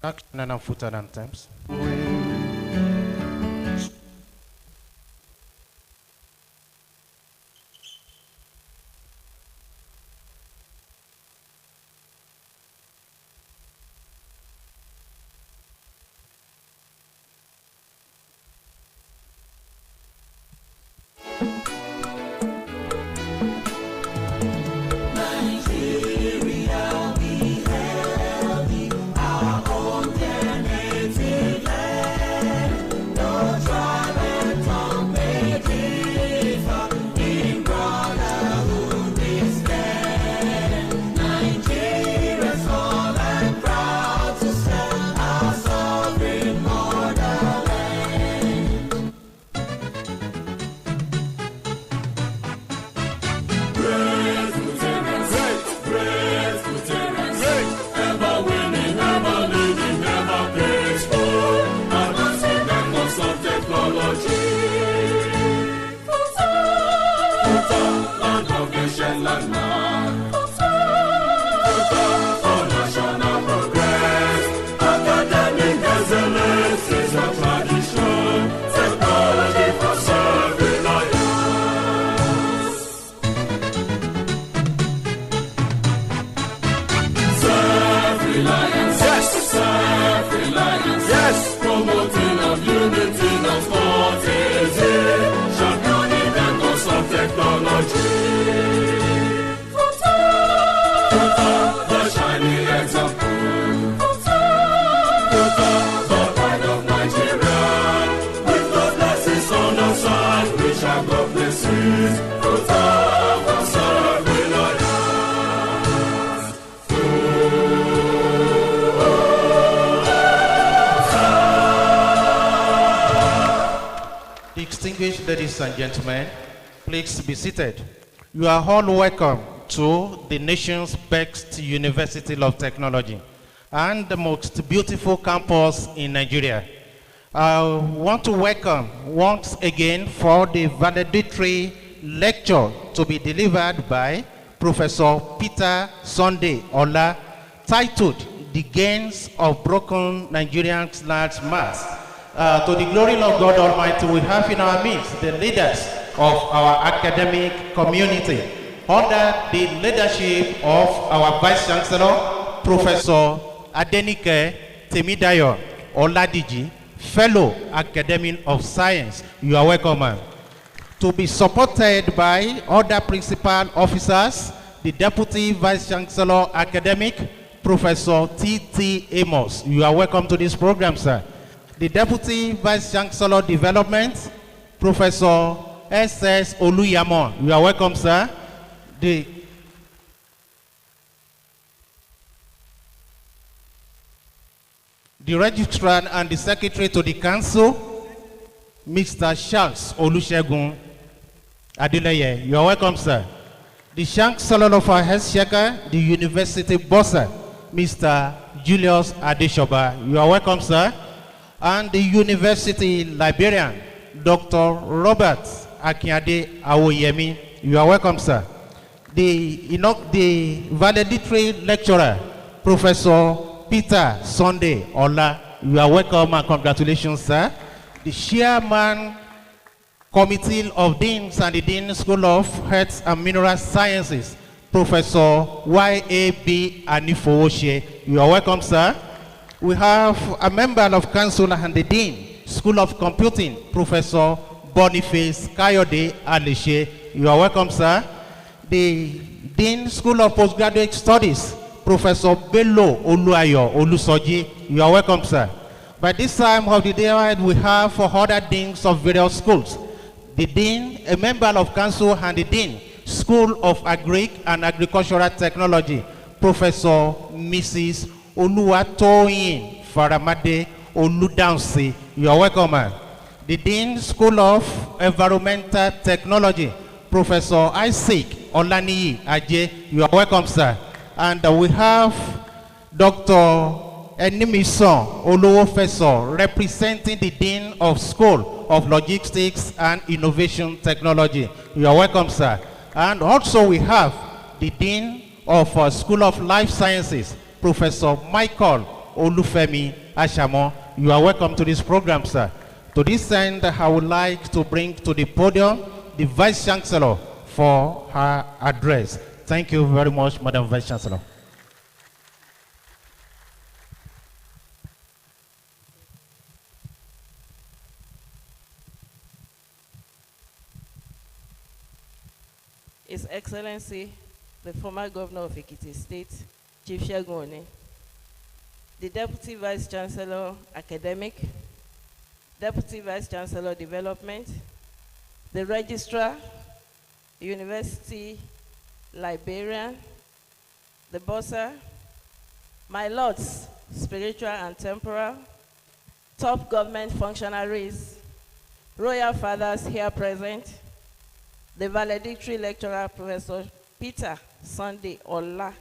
Action and footer anthems. Distinguished ladies and gentlemen, please be seated. You are all welcome to the nation's best University of Technology and the most beautiful campus in Nigeria. I want to welcome once again for the valedictory lecture to be delivered by Professor Peter Sunday Ola, titled The Gains of Broken Nigerian Large Mass. To the glory of God Almighty, we have in our midst the leaders of our academic community under the leadership of our Vice Chancellor, Professor Adenike Temidayo Oladiji, Fellow Academy of Science. You are welcome, ma'am. To be supported by other principal officers, the Deputy Vice Chancellor Academic, Professor T.T. Amos. You are welcome to this program, sir. The Deputy Vice Chancellor Development, Professor S.S. Oluyamo. You are welcome, sir. The Registrar and the Secretary to the Council, Mr. Charles Olusegun Adeleye. You are welcome, sir. The Chancellor of our Exchequer, the University Bossa, Mr. Julius Adeshoba. You are welcome, sir. And the University Librarian, Dr. Robert Akiade Awoyemi. You are welcome, sir. The valedictory lecturer, Professor Peter Sunday Ola. You are welcome and congratulations, sir. The Chairman Committee of Deans and the Dean School of Earth and Mineral Sciences, Professor Y.A.B. Anifowoshe. You are welcome, sir. We have a member of Council and the Dean, School of Computing, Professor Boniface Kayode Alishe. You are welcome, sir. The Dean, School of Postgraduate Studies, Professor Bello Oluayo Olusoji. You are welcome, sir. By this time of the day, we have for other deans of various schools. The Dean, a member of Council and the Dean, School of Agric and Agricultural Technology, Professor Mrs. Oluwatoyin Faramade Oludansi. You are welcome, man. The Dean, School of Environmental Technology, Professor Isaac Olaniyi Aje. You are welcome, sir. And we have Dr. Enimison Olowofeso, representing the Dean of School of Logistics and Innovation Technology. You are welcome, sir. And also we have the Dean of School of Life Sciences, Professor Michael Olufemi Ashamo. You are welcome to this program, sir. To this end, I would like to bring to the podium the Vice Chancellor for her address. Thank you very much, Madam Vice Chancellor. His Excellency, the former Governor of Ekiti State, Chief Segun Oni, the Deputy Vice Chancellor, Academic, Deputy Vice Chancellor, Development, the Registrar, University Librarian, the Bursar, my lords, spiritual and temporal, top government functionaries, royal fathers here present, the valedictory lecturer, Professor Peter Sunday Ola,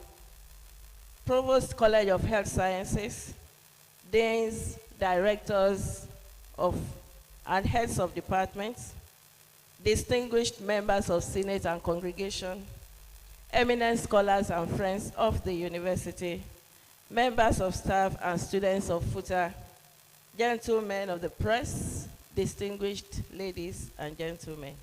Provost College of Health Sciences, deans, directors and heads of departments, distinguished members of Senate and congregation, eminent scholars and friends of the university, members of staff and students of FUTA, gentlemen of the press, distinguished ladies and gentlemen.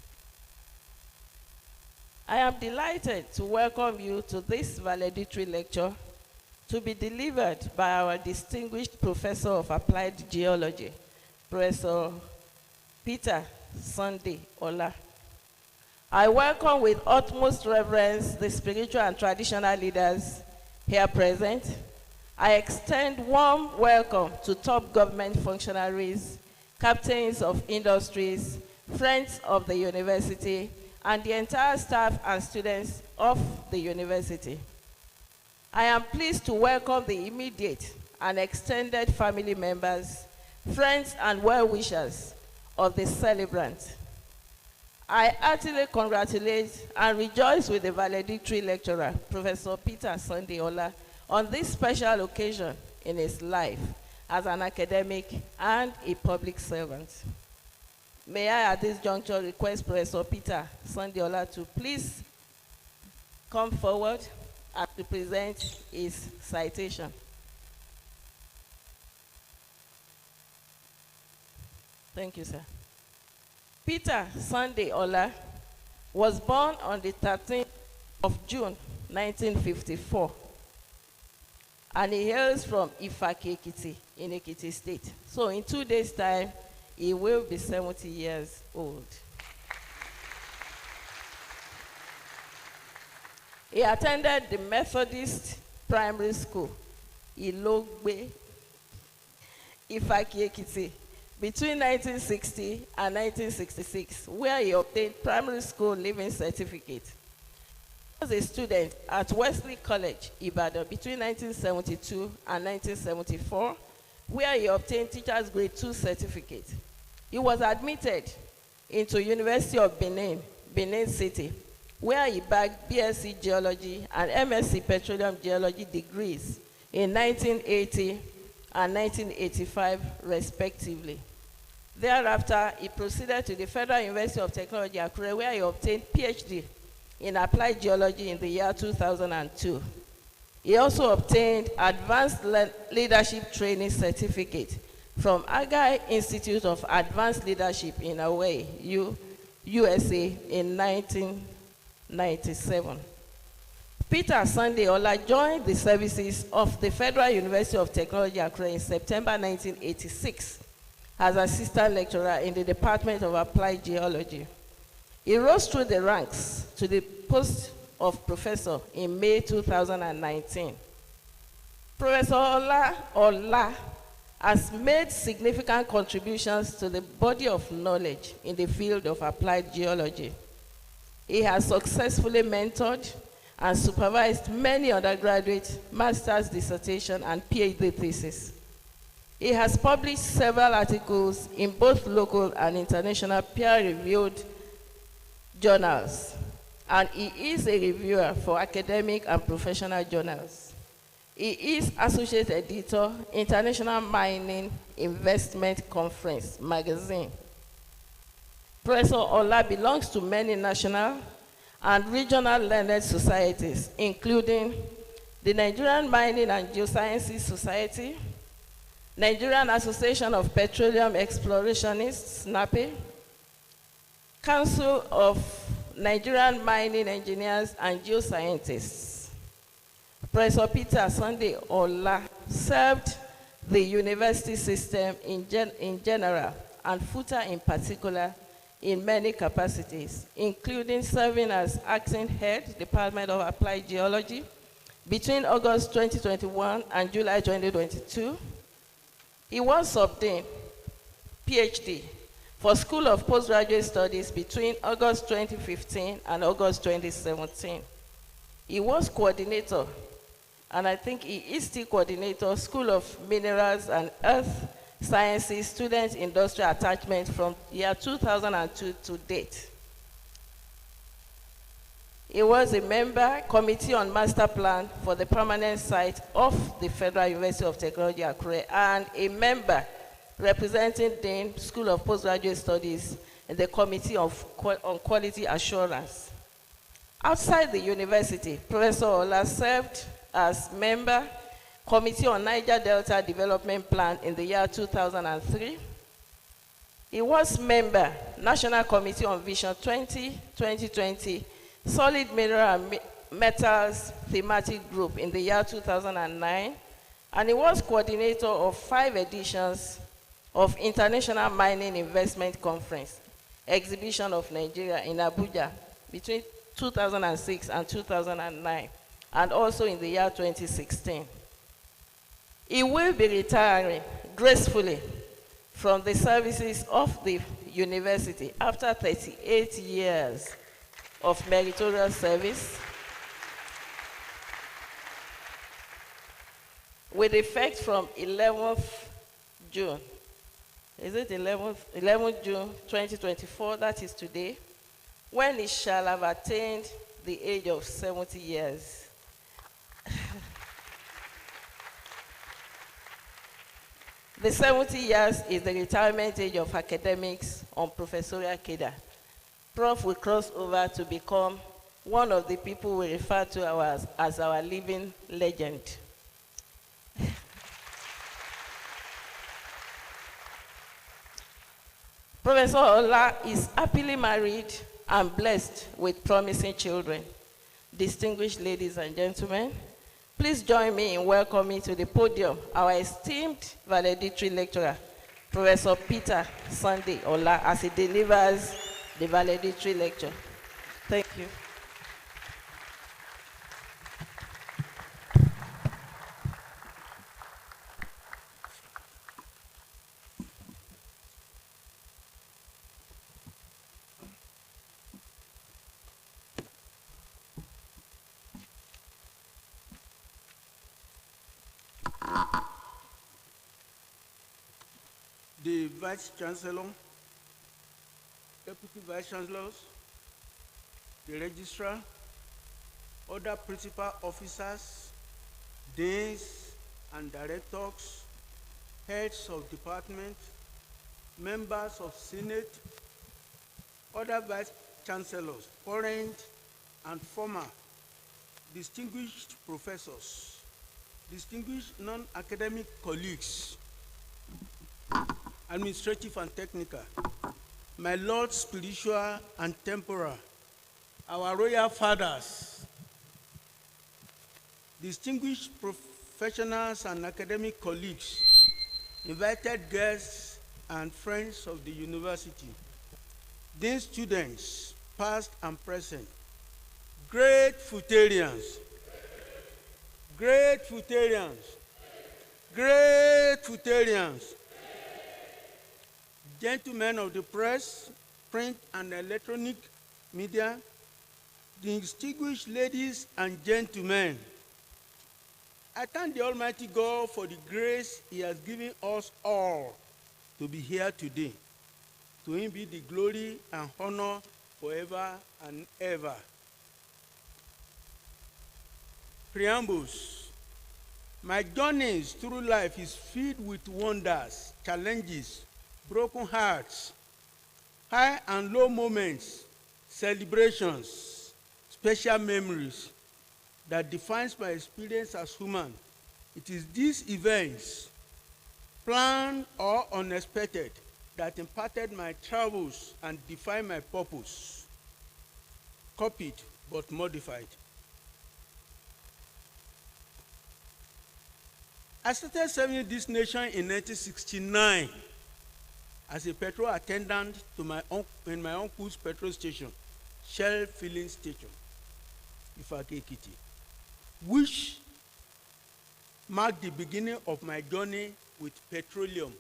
I am delighted to welcome you to this valedictory lecture to be delivered by our distinguished Professor of Applied Geology, Professor Peter Sunday Ola. I welcome with utmost reverence the spiritual and traditional leaders here present. I extend warm welcome to top government functionaries, captains of industries, friends of the university, and the entire staff and students of the university. I am pleased to welcome the immediate and extended family members, friends and well-wishers of the celebrant. I heartily congratulate and rejoice with the valedictory lecturer, Professor Peter Sunday Ola, on this special occasion in his life as an academic and a public servant. May I at this juncture request Professor Peter Sunday Ola to please come forward and to present his citation. Thank you, sir. Peter Sunday Ola was born on the 13th of June, 1954, and he hails from Ifaki, Ekiti, in Ekiti State. So in 2 days' time, he will be 70 years old. He attended the Methodist Primary School, Ilogbe, Ifaki, Ekiti, between 1960 and 1966, where he obtained primary school leaving certificate. He was a student at Wesley College, Ibadan, between 1972 and 1974, where he obtained teacher's grade 2 certificate. He was admitted into University of Benin, Benin City, where he bagged BSc Geology and MSc Petroleum Geology degrees in 1980 and 1985, respectively. Thereafter, he proceeded to the Federal University of Technology, Akure, where he obtained PhD in Applied Geology in the year 2002. He also obtained Advanced Leadership Training Certificate from Agai Institute of Advanced Leadership in Hawaii, USA, in 1997. Peter Sunday Ola joined the services of the Federal University of Technology, Accra, in September 1986 as assistant lecturer in the Department of Applied Geology. He rose through the ranks to the post of professor in May 2019. Professor Ola has made significant contributions to the body of knowledge in the field of applied geology. He has successfully mentored and supervised many undergraduate, master's dissertation, and PhD theses. He has published several articles in both local and international peer-reviewed journals, and he is a reviewer for academic and professional journals. He is Associate Editor, International Mining Investment Conference magazine. Professor Ola belongs to many national and regional learned societies, including the Nigerian Mining and Geosciences Society, Nigerian Association of Petroleum Explorationists, NAPE, Council of Nigerian Mining Engineers and Geoscientists. Professor Peter Sunday Ola served the university system in general and FUTA in particular in many capacities, including serving as acting head, Department of Applied Geology, between August 2021 and July 2022. He was obtained PhD for School of Postgraduate Studies between August 2015 and August 2017. He was coordinator, and I think he is still coordinator, School of Minerals and Earth Sciences, Student Industrial Attachment from year 2002 to date. He was a member, Committee on Master Plan for the permanent site of the Federal University of Technology, Akure, and a member representing Dean, School of Postgraduate Studies, in the Committee on Quality Assurance. Outside the university, Professor Ola served as member, Committee on Niger Delta Development Plan in the year 2003. He was member, National Committee on Vision 2020, Solid Mineral and Metals Thematic Group in the year 2009, and he was coordinator of 5 editions of International Mining Investment Conference, Exhibition of Nigeria in Abuja between 2006 and 2009, and also in the year 2016. He will be retiring gracefully from the services of the university after 38 years of meritorious service, with effect from 11th June. Is it 11th June 2024, that is today, when he shall have attained the age of 70 years. The 70 years is the retirement age of academics on professorial cadre. Prof will cross over to become one of the people we refer to as our living legend. Professor Ola is happily married and blessed with promising children. Distinguished ladies and gentlemen, please join me in welcoming to the podium our esteemed valedictory lecturer, Professor Peter Sunday Ola, as he delivers the valedictory lecture. Thank you. The Vice Chancellor, Deputy Vice Chancellors, the Registrar, other principal officers, deans and directors, heads of department, members of Senate, other Vice Chancellors, current and former, distinguished professors, distinguished non-academic colleagues, administrative and technical, my Lord spiritual and temporal, our royal fathers, distinguished professionals and academic colleagues, invited guests and friends of the university, dean students, past and present, great Futarians, great Futarians, great Futarians, gentlemen of the press, print and electronic media, distinguished ladies and gentlemen, I thank the Almighty God for the grace He has given us all to be here today. To Him be the glory and honor forever and ever. Preambles. My journeys through life is filled with wonders, challenges, broken hearts, high and low moments, celebrations, special memories that defines my experience as human. It is these events planned or unexpected, that impacted my travels and defined my purpose. Copied but modified. I started serving this nation in 1969 as a petrol attendant in my uncle's petrol station, Shell filling station, Ifake Ekiti, which marked the beginning of my journey with petroleum.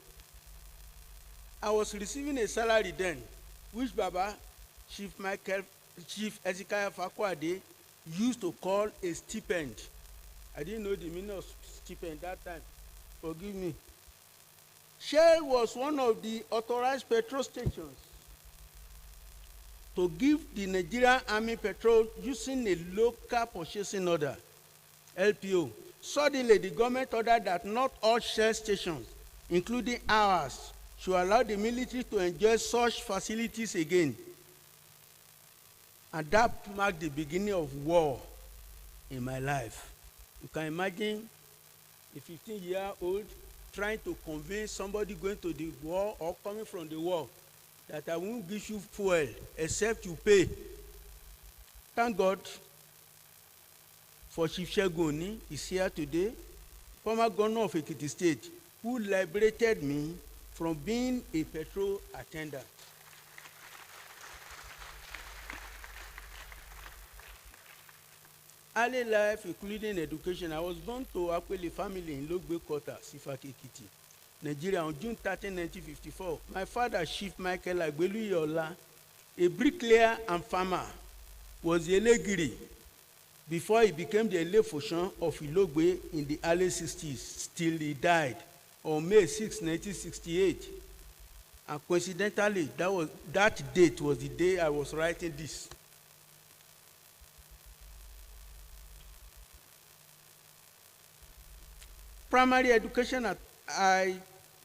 I was receiving a salary then, which Baba, Chief Ezekiel Fakwade, used to call a stipend. I didn't know the meaning of stipend that time. Forgive me. Shell was one of the authorized petrol stations to give the Nigerian Army petrol using a local purchasing order, LPO. Suddenly, the government ordered that not all Shell stations, including ours, should allow the military to enjoy such facilities again. And that marked the beginning of war in my life. You can imagine a 15-year-old trying to convince somebody going to the war or coming from the war that I won't give you fuel except you pay. Thank God for Chief Shegoni is here today, former governor of Ekiti State, who liberated me from being a petrol attendant. Early life, including education, I was born to Akweli family in Logbe quarters, Ifake Ekiti, Nigeria, on June 13, 1954. My father, Chief Michael Agbeluyola, a bricklayer and farmer, was the Elegiri before he became the Elefoshan of Ilogbe in the early 60s, till he died on May 6, 1968. And coincidentally, that date was the day I was writing this. Primary education I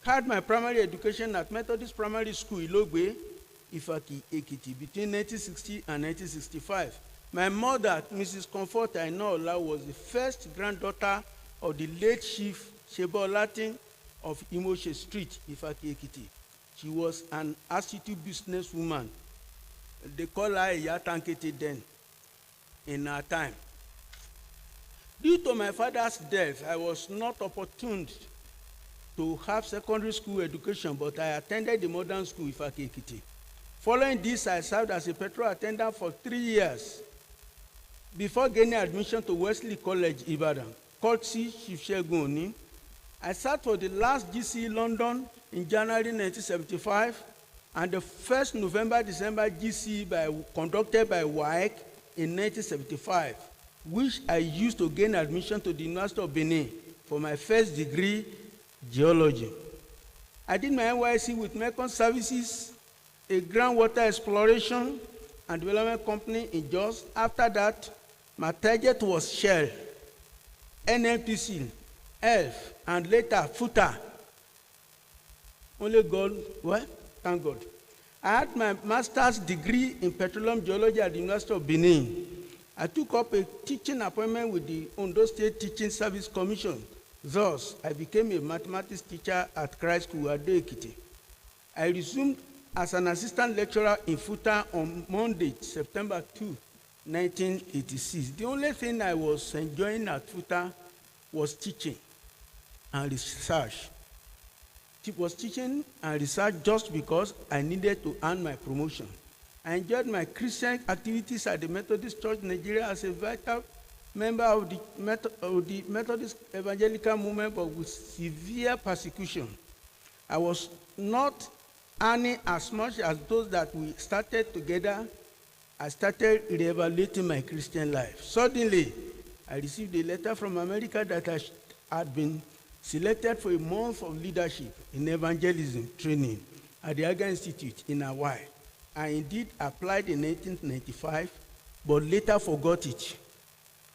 had my primary education at Methodist Primary School, Ilogbe, Ifake Ekiti, between 1960 and 1965. My mother, Mrs. Comfort Ainola, was the first granddaughter of the late Chief Shebo Latin of Imoshe Street, Ifake Ekiti. She was an astute businesswoman. They call her Yatankete then, in our time. Due to my father's death, I was not opportune to have secondary school education, but I attended the modern school, Ifake Ekiti. Following this, I served as a petrol attendant for 3 years before gaining admission to Wesley College, Ibadan, courtesy Chief Shegoni. I sat for the last GCE London in January 1975 and the first November-December GCE conducted by WAEC in 1975, which I used to gain admission to the University of Benin for my first degree, geology. I did my NYSC with Mekong Services, a groundwater exploration and development company in Jos. After that, my target was Shell, NNPC, ELF, and later FUTA. Only God, well, thank God. I had my master's degree in petroleum geology at the University of Benin. I took up a teaching appointment with the Ondo State Teaching Service Commission. Thus, I became a mathematics teacher at Christ School at Ekiti. I resumed as an assistant lecturer in FUTA on Monday, September 2, 1986. The only thing I was enjoying at FUTA was teaching and research. It was teaching and research just because I needed to earn my promotion. I enjoyed my Christian activities at the Methodist Church Nigeria as a vital member of the Methodist evangelical movement, but with severe persecution. I was not earning as much as those that we started together. I started reevaluating my Christian life. Suddenly, I received a letter from America that I had been selected for a month of leadership in evangelism training at the Aga Institute in Hawaii. I indeed applied in 1995, but later forgot it.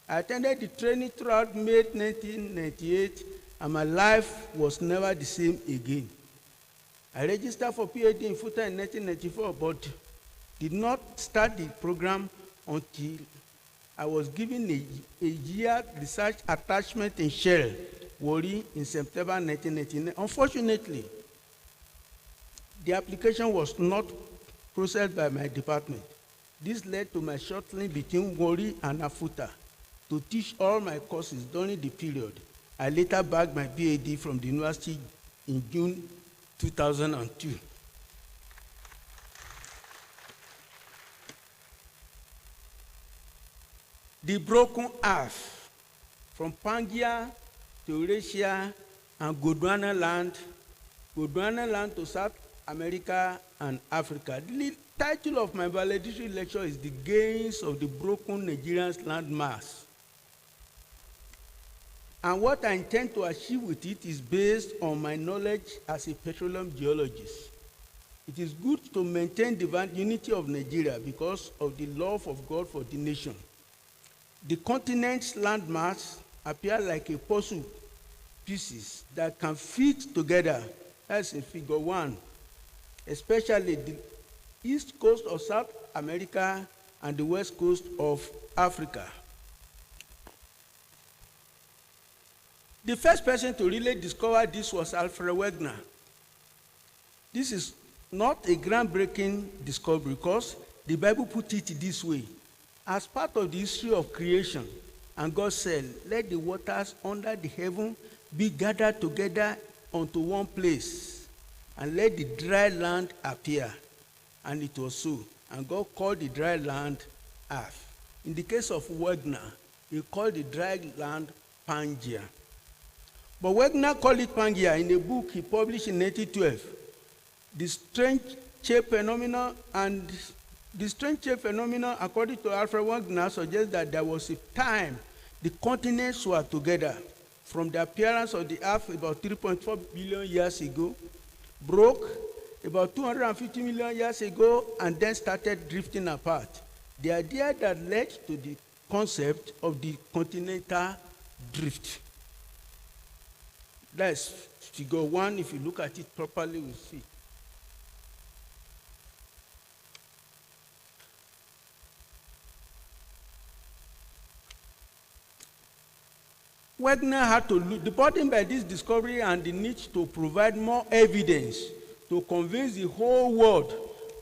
I attended the training throughout May 1998, and my life was never the same again. I registered for PhD in FUTA in 1994, but did not start the program until I was given a year research attachment in Shell Warri, in September 1999. Unfortunately, the application was not processed by my department. This led to my shuttling between Warri and Afuta to teach all my courses during the period. I later bagged my BAd from the university in June 2002. The broken earth, from Pangaea to Eurasia and Gondwana land to South America and Africa. The title of my valedictory lecture is The Gains of the Broken Nigerian's Landmass. And what I intend to achieve with it is based on my knowledge as a petroleum geologist. It is good to maintain the unity of Nigeria because of the love of God for the nation. The continent's landmass appear like a puzzle pieces that can fit together, as in figure 1, especially the east coast of South America and the west coast of Africa. The first person to really discover this was Alfred Wegener. This is not a groundbreaking discovery because the Bible put it this way. As part of the history of creation, and God said, let the waters under the heaven be gathered together unto one place, and let the dry land appear. And it was so. And God called the dry land earth. In the case of Wegener, he called the dry land Pangaea. But Wegener called it Pangaea in a book he published in 1912. The strange shape phenomenon, according to Alfred Wegener, suggests that there was a time the continents were together from the appearance of the earth about 3.4 billion years ago, broke about 250 million years ago, and then started drifting apart. The idea that led to the concept of the continental drift. That's figure 1. If you look at it properly, we'll see. Wegener had to look, departing by this discovery and the need to provide more evidence to convince the whole world,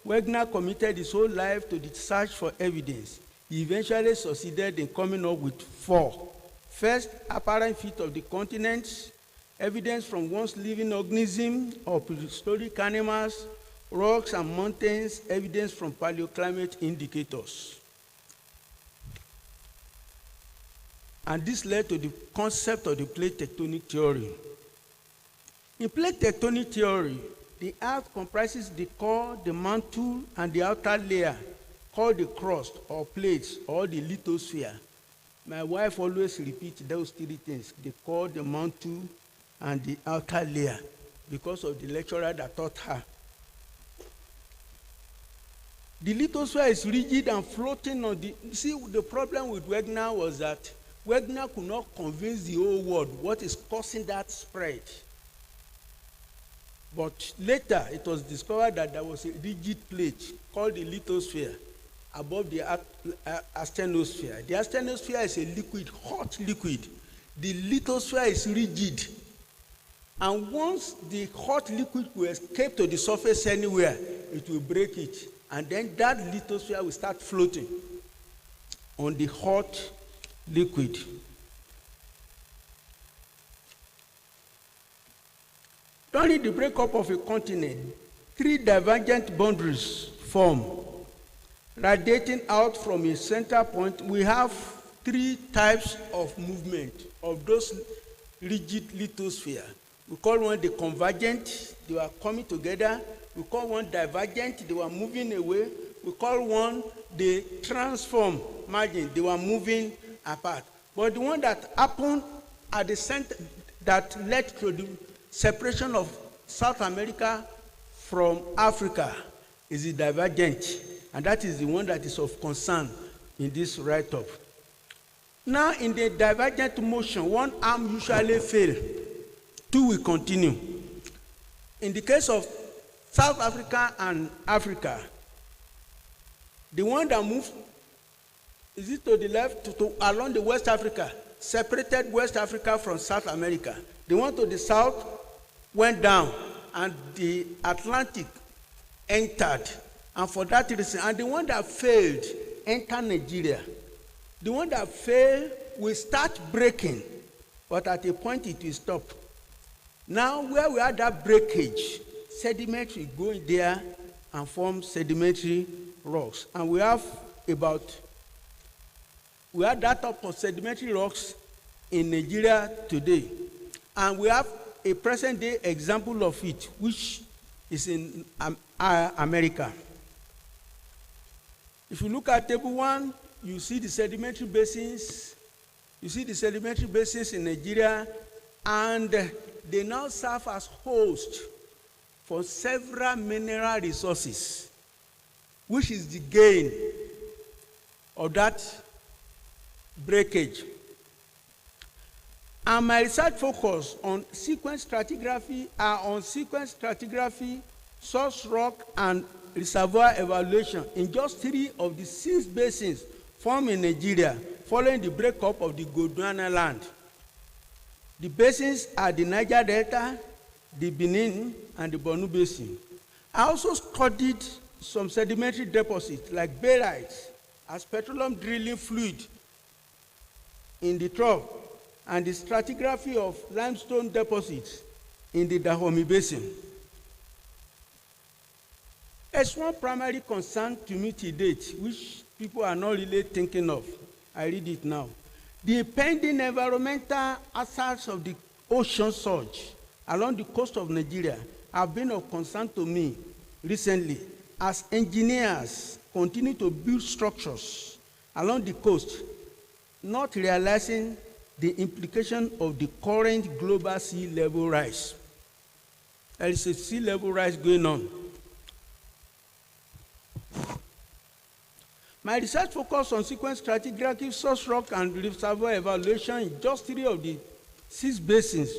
Wegener committed his whole life to the search for evidence. He eventually succeeded in coming up with 4. First, apparent feet of the continents, evidence from once living organisms or prehistoric animals, rocks and mountains, evidence from paleoclimate indicators. And this led to the concept of the plate tectonic theory. In plate tectonic theory, the earth comprises the core, the mantle, and the outer layer, called the crust or plates or the lithosphere. My wife always repeats those 3 things: the core, the mantle, and the outer layer, because of the lecturer that taught her. The lithosphere is rigid and floating on the. See, the problem with Wegener was that Wegener could not convince the whole world what is causing that spread. But later, it was discovered that there was a rigid plate called the lithosphere above the asthenosphere. The asthenosphere is a liquid, hot liquid. The lithosphere is rigid. And once the hot liquid will escape to the surface anywhere, it will break it. And then that lithosphere will start floating on the hot liquid. During the breakup of a continent, 3 divergent boundaries form. Radiating out from a center point, we have 3 types of movement of those rigid lithosphere. We call one the convergent, they were coming together. We call one divergent, they were moving away. We call one the transform margin, they were moving apart. But the one that happened at the center that led to the separation of South America from Africa is the divergent, and that is the one that is of concern in this write-up. Now, in the divergent motion, one arm usually fails, 2 will continue. In the case of South Africa and Africa, the one that moves, is it to the left, along the West Africa, separated West Africa from South America. The one to the south went down, and the Atlantic entered. And for that reason, and the one that failed entered Nigeria. The one that failed will start breaking, but at a point it will stop. Now, where we had that breakage, sediment will go in there and form sedimentary rocks. And we have that type of sedimentary rocks in Nigeria today. And we have a present day example of it, which is in America. If you look at table 1, you see the sedimentary basins. You see the sedimentary basins in Nigeria, and they now serve as host for several mineral resources, which is the gain of that breakage. And my research focus on sequence stratigraphy source rock, and reservoir evaluation in just 3 of the 6 basins formed in Nigeria following the breakup of the Gondwana land. The basins are the Niger Delta, the Benin, and the Borno Basin. I also studied some sedimentary deposits like barytes as petroleum drilling fluid in the trough, and the stratigraphy of limestone deposits in the Dahomey Basin. There's one primary concern to me to date, which people are not really thinking of. I read it now. The impending environmental hazards of the ocean surge along the coast of Nigeria have been of concern to me recently, as engineers continue to build structures along the coast, not realizing the implication of the current global sea level rise. There is a sea level rise going on. My research focused on sequence stratigraphy, source rock, and reservoir evaluation in just 3 of the 6 basins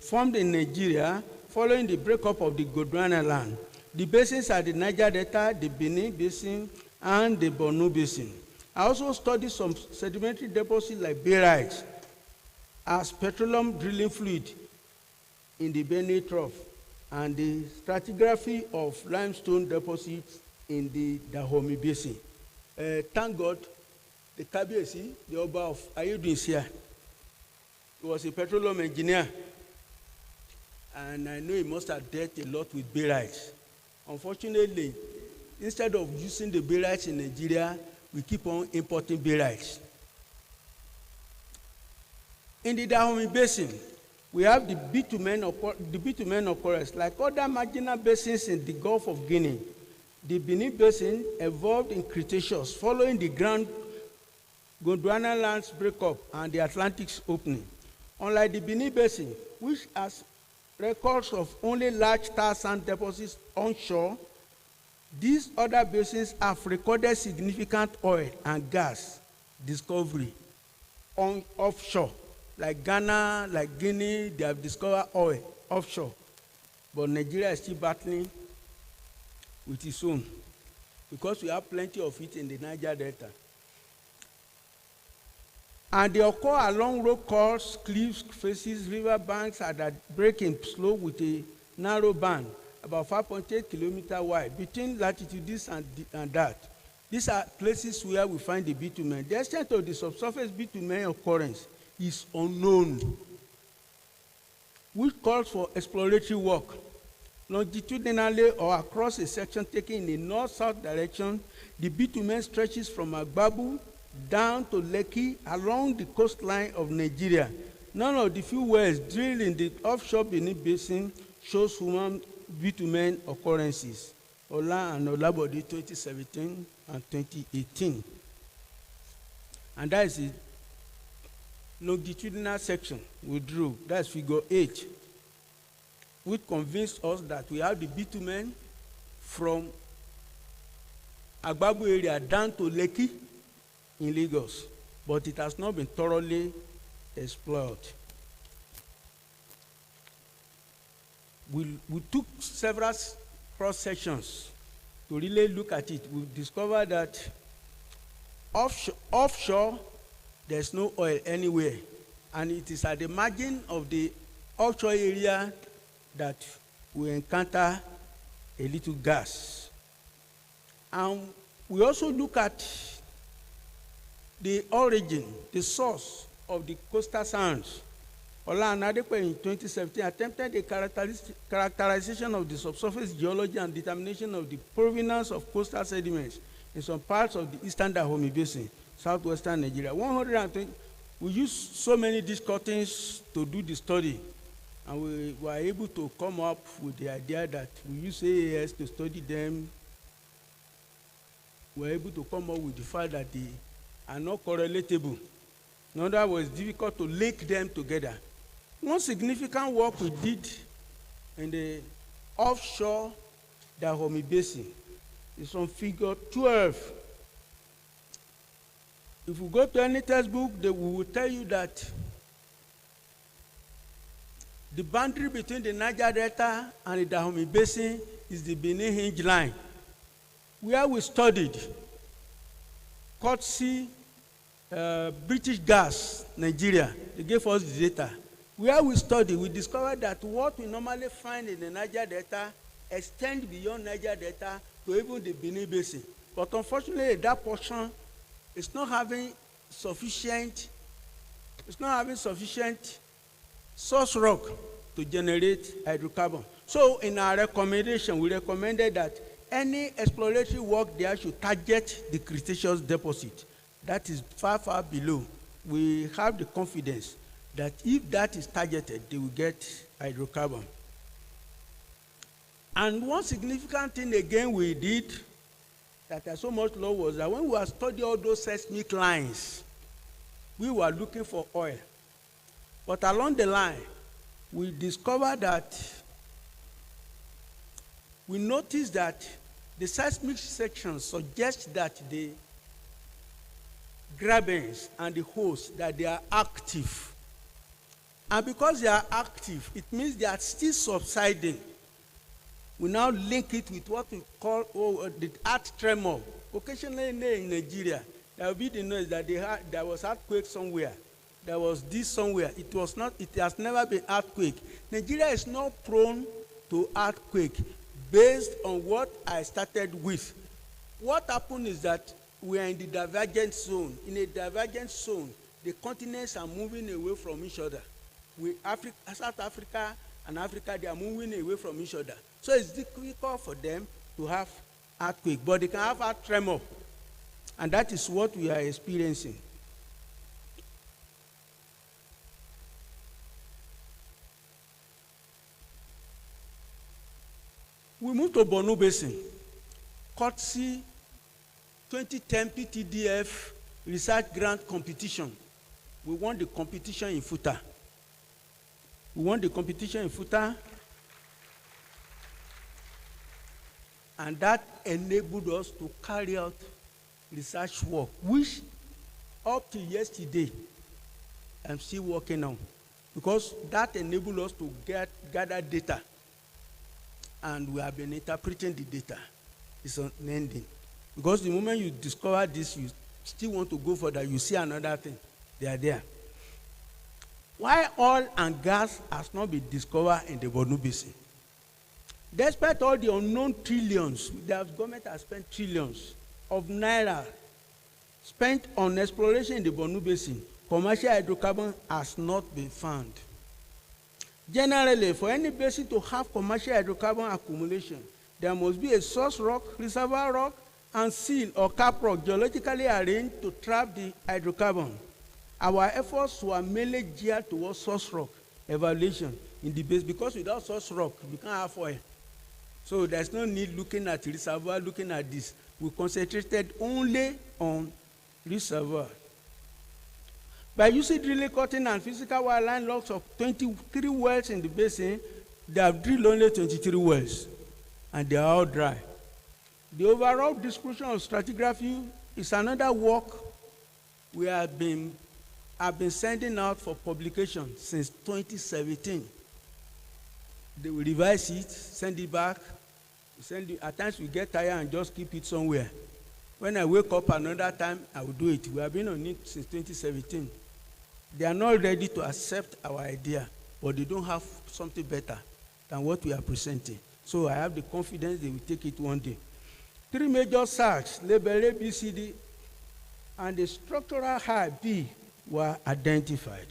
formed in Nigeria following the breakup of the Gondwana land. The basins are the Niger Delta, the Benin Basin, and the Borno Basin. I also studied some sedimentary deposits like barytes as petroleum drilling fluid in the Benue Trough, and the stratigraphy of limestone deposits in the Dahomey Basin. Thank God, the Kabiyesi, the Oba of Ayodun, is here. He was a petroleum engineer, and I know he must have dealt a lot with barytes. Unfortunately, instead of using the barytes in Nigeria, we keep on importing barytes. In the Dahomey Basin, we have the bitumen occurrence. Like other marginal basins in the Gulf of Guinea, the Benin Basin evolved in Cretaceous following the Grand Gondwana lands breakup and the Atlantic's opening. Unlike the Benin Basin, which has records of only large tar sand deposits onshore, these other basins have recorded significant oil and gas discovery offshore. Like Ghana, like Guinea, they have discovered oil offshore. But Nigeria is still battling with its own, because we have plenty of it in the Niger Delta. And they occur along rock course, cliffs, faces, river banks at a breaking slope with a narrow band, about 5.8 kilometers wide, between latitude this and that. These are places where we find the bitumen. The extent of the subsurface bitumen occurrence is unknown, which calls for exploratory work. Longitudinally or across a section taken in a north-south direction, the bitumen stretches from Agbabu down to Lekki along the coastline of Nigeria. None of the few wells drilled in the offshore Benin Basin shows human bitumen occurrences. Ola and Olabode 2017 and 2018. And that is the longitudinal section we drew. That's figure 8. Which convinced us that we have the bitumen from Agbabu area down to Lekki in Lagos, but it has not been thoroughly explored. We took several cross sections to really look at it. We discovered that offshore there's no oil anywhere. and it is at the margin of the offshore area that we encounter a little gas. And we also look at the origin, the source of the coastal sands. Ola Anadepo in 2017 attempted a characterization of the subsurface geology and determination of the provenance of coastal sediments in some parts of the eastern Dahomey Basin, southwestern Nigeria. 120, we used so many disc cuttings to do the study, and we were able to come up with the idea that we use AAS to study them. We were able to come up with the fact that they are not correlatable. In other words, it's difficult to link them together. One significant work we did in the offshore Dahomey Basin is on figure 12. If we go to any textbook, we will tell you that the boundary between the Niger Delta and the Dahomey Basin is the Benin Hinge Line, where we studied courtesy British Gas, Nigeria. They gave us the data. Where we studied, we discovered that what we normally find in the Niger Delta extends beyond Niger Delta to even the Benin Basin. But unfortunately, that portion is not having sufficient source rock to generate hydrocarbon. So in our recommendation, we recommended that any exploratory work there should target the Cretaceous deposit. That is far, far below. We have the confidence that if that is targeted, they will get hydrocarbon. And one significant thing again we did that I so much love was that when we were studying all those seismic lines, we were looking for oil. But along the line, we discovered that, we noticed that the seismic sections suggest that the grabens and the holes, that they are active. And because they are active, it means they are still subsiding. We now link it with what we call the earth tremor. Occasionally in Nigeria, there will be the noise that there was earthquake somewhere. There was this somewhere. It has never been earthquake. Nigeria is not prone to earthquake based on what I started with. What happened is that we are in the divergent zone. In a divergent zone, the continents are moving away from each other. South Africa and Africa, they are moving away from each other. So it's difficult for them to have earthquake, but they can have earth tremor. And that is what we are experiencing. We move to Borno Basin. Courtesy 2010 PTDF research grant competition. We won the competition in Futa. And that enabled us to carry out research work, which up to yesterday, I'm still working on. Because that enabled us to gather data. And we have been interpreting the data. It's unending. Because the moment you discover this, you still want to go further, you see another thing. They are there. Why oil and gas has not been discovered in the Borno Basin? Despite all the unknown trillions, the government has spent trillions of naira spent on exploration in the Borno Basin, commercial hydrocarbon has not been found. Generally, for any basin to have commercial hydrocarbon accumulation, there must be a source rock, reservoir rock, and seal or cap rock geologically arranged to trap the hydrocarbon. Our efforts were mainly geared towards source rock evaluation in the base, because without source rock, we can't have oil. So there's no need looking at reservoir, looking at this. We concentrated only on reservoir. By using drilling, cutting, and physical wireline logs of 23 wells in the basin, they have drilled only 23 wells, and they are all dry. The overall description of stratigraphy is another work we have been sending out for publication since 2017. They will revise it, send it back. At times we get tired and just keep it somewhere. When I wake up another time, I will do it. We have been on it since 2017. They are not ready to accept our idea, but they don't have something better than what we are presenting. So I have the confidence they will take it one day. 3 major SARCs, label A, B, C, D, and the structural high B were identified.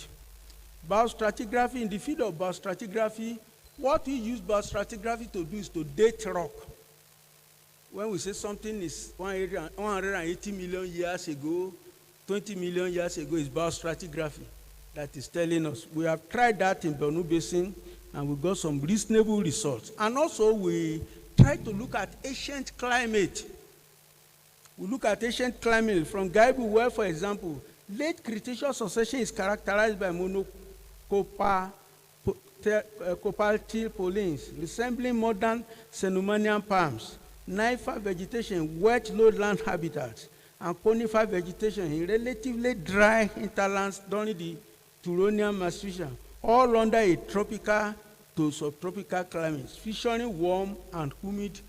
Biostratigraphy, in the field of biostratigraphy, what we use biostratigraphy to do is to date rock. When we say something is 180 million years ago, 20 million years ago, is biostratigraphy that is telling us. We have tried that in Borno Basin, and we got some reasonable results. And also, we try to look at ancient climate. We look at ancient climate from Gaibu, where, for example, late Cretaceous succession is characterized by monocopal pollines, resembling modern Cenomanian palms, Nympha vegetation, wet lowland habitats, and conifer vegetation in relatively dry hinterlands during the Turonian Maastrichtian, all under a tropical to subtropical climate, featuring warm and humid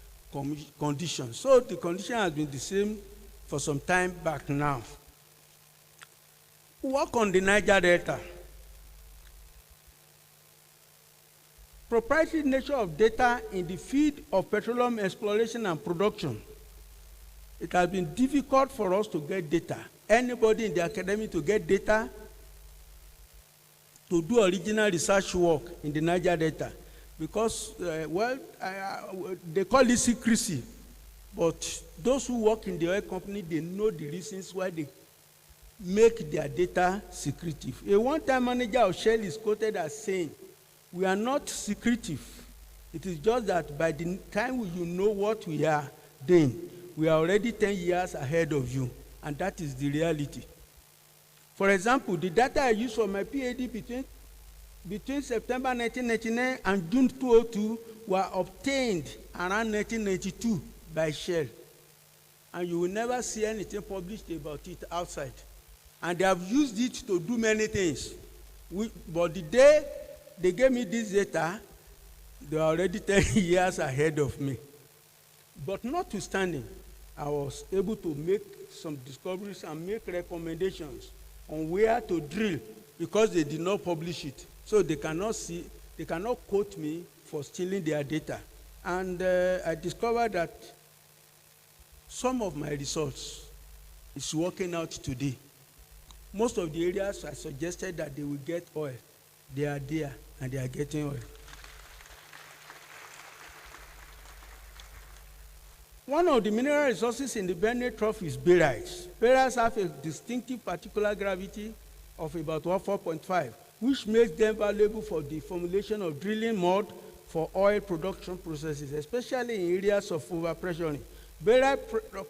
conditions. So the condition has been the same for some time back now. Work on the Niger Delta. Proprietary nature of data in the field of petroleum exploration and production. It has been difficult for us to get data. Anybody in the academy to get data to do original research work in the Niger Delta, because, they call it secrecy, but those who work in the oil company, they know the reasons why they make their data secretive. A one-time manager of Shell is quoted as saying, "We are not secretive. It is just that by the time you know what we are doing, we are already 10 years ahead of you," and that is the reality. For example, the data I used for my PhD between September 1999 and June 2002 were obtained around 1992 by Shell. And you will never see anything published about it outside. And they have used it to do many things. But the day they gave me this data, they are already 10 years ahead of me. But notwithstanding, I was able to make some discoveries and make recommendations on where to drill, because they did not publish it. So they cannot quote me for stealing their data. And I discovered that some of my results is working out today. Most of the areas I suggested that they will get oil, they are there and they are getting oil. One of the mineral resources in the Benue Trough is barytes. Barytes have a distinctive particular gravity of about 4.5, which makes them valuable for the formulation of drilling mud for oil production processes, especially in areas of overpressuring. Baryte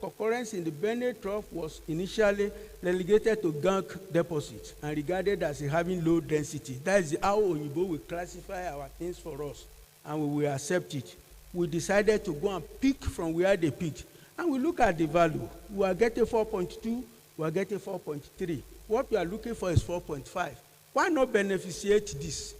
occurrence in the Benue Trough was initially relegated to gunk deposits and regarded as having low density. That is how Oyibo will classify our things for us, and we will accept it. We decided to go and pick from where they picked. And we look at the value. We are getting 4.2, we are getting 4.3. What we are looking for is 4.5. Why not beneficiate this?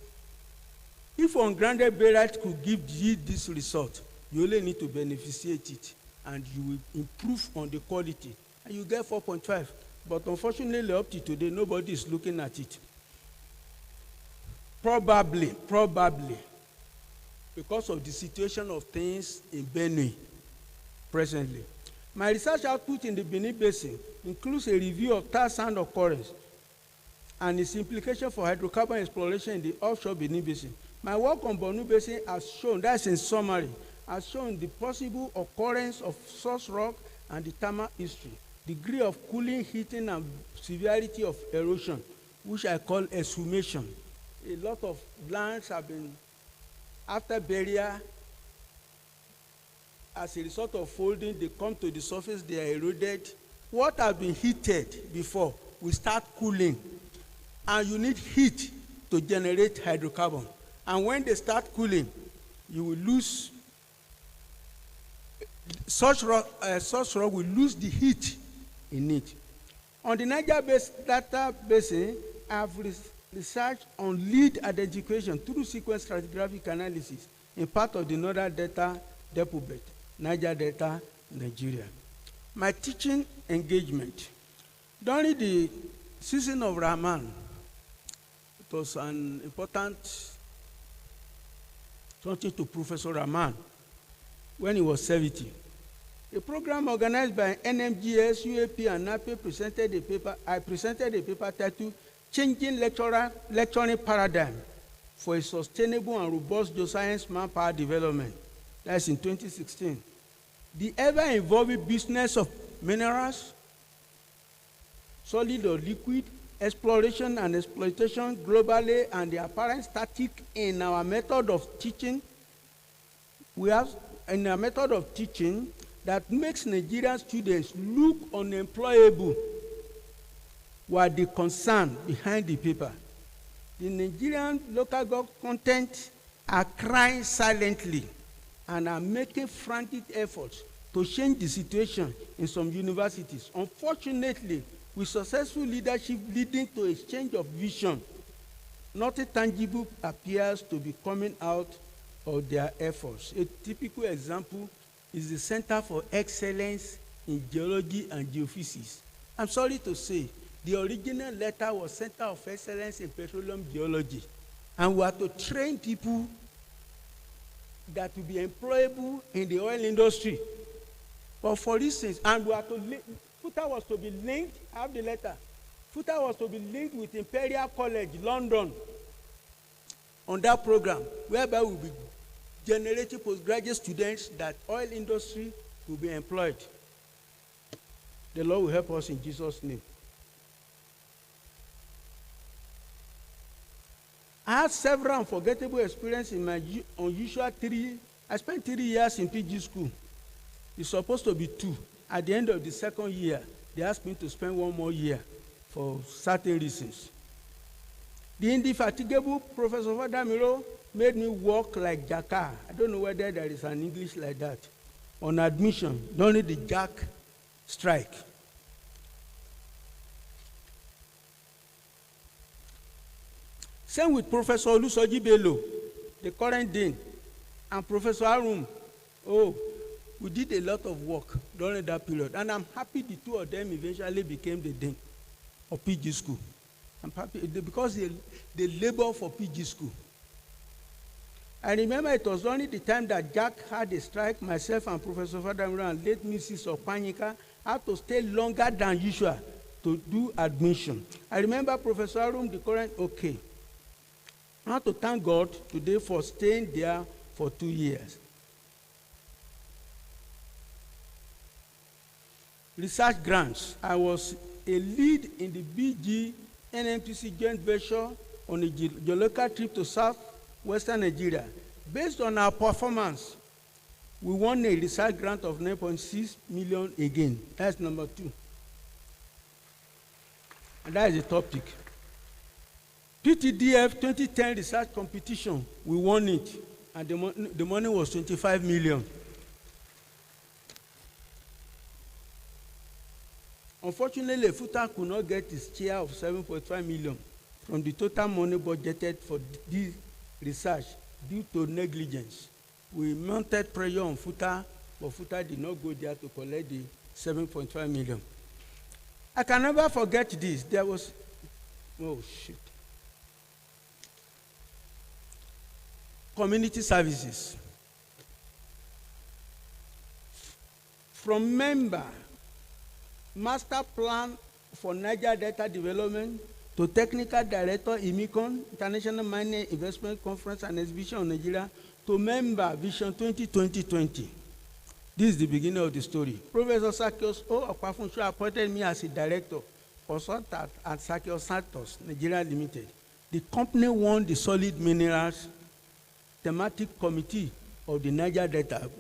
If ungrounded baryte could give you this result, you only need to beneficiate it, and you will improve on the quality, and you get 4.5. But unfortunately, up to today, nobody is looking at it. Probably, because of the situation of things in Benue presently. My research output in the Benin Basin includes a review of tar sand occurrence and its implication for hydrocarbon exploration in the offshore Benin Basin. My work on Borno Basin has shown, that's in summary, has shown the possible occurrence of source rock and the thermal history, degree of cooling, heating, and severity of erosion, which I call exhumation. A lot of lands have been, after burial, as a result of folding, they come to the surface, they are eroded. What has been heated before will start cooling, and you need heat to generate hydrocarbon. And when they start cooling, you will lose, such rock will lose the heat in it. On the Niger Delta Basin, I have researched on lead identification through sequence stratigraphic analysis in part of the Northern Delta Depot Belt, Niger Delta, Nigeria. My teaching engagement. During the season of Rahman, was an important something to Professor Rahman when he was 70. A program organized by NMGS, UAP, and NAPE presented a paper. I presented a paper titled Changing Lecturing Paradigm for a Sustainable and Robust Geoscience Manpower Development. That's in 2016. The ever-evolving business of minerals, solid or liquid, exploration and exploitation globally, and the apparent static in our method of teaching. We have in our method of teaching that makes Nigerian students look unemployable were the concern behind the paper. The Nigerian local government content are crying silently and are making frantic efforts to change the situation in some universities. Unfortunately, with successful leadership leading to a change of vision, nothing tangible appears to be coming out of their efforts. A typical example is the Center for Excellence in Geology and Geophysics. I'm sorry to say, the original letter was Center of Excellence in Petroleum Geology, and we are to train people that will be employable in the oil industry. But for instance, and we are to FUTA was to be linked, I have the letter, FUTA was to be linked with Imperial College, London, on that program, whereby we'll be generating postgraduate students that oil industry will be employed. The Lord will help us in Jesus' name. I had several unforgettable experiences in my unusual I spent 3 years in PG school. It's supposed to be 2. At the end of the second year, they asked me to spend 1 more year for certain reasons. The indefatigable Professor Vadamiro made me work like Jaka. I don't know whether there is an English like that. On admission, during the Jack strike. Same with Professor Olusoji Bello, the current dean, and Professor Arum. Oh, we did a lot of work during that period, and I'm happy the 2 of them eventually became the dean of PG school. I'm happy because they labor for PG school. I remember it was only the time that Jack had a strike, myself and Professor Fadamura and late Mrs. Opanyika had to stay longer than usual to do admission. I remember Professor Arum, the current, okay. I want to thank God today for staying there for 2 years. Research grants. I was a lead in the BG NMTC joint venture on a geological trip to southwestern Nigeria. Based on our performance, we won a research grant of 9.6 million again. That's number 2. And that is the topic. PTDF 2010 research competition, we won it, and the money was 25 million. Unfortunately, FUTA could not get its share of 7.5 million from the total money budgeted for this research due to negligence. We mounted pressure on FUTA, but FUTA did not go there to collect the 7.5 million. I can never forget this. There was, oh shit. Community services. From member, master plan for Niger Delta Development to technical director, IMICON, International Mining Investment Conference and Exhibition of Nigeria, to member Vision 2020. This is the beginning of the story. Professor Sakios O. Okwafunsho appointed me as a director, consultant at Sakios Santos, Nigeria Limited. The company won the solid minerals thematic committee of the Niger Delta.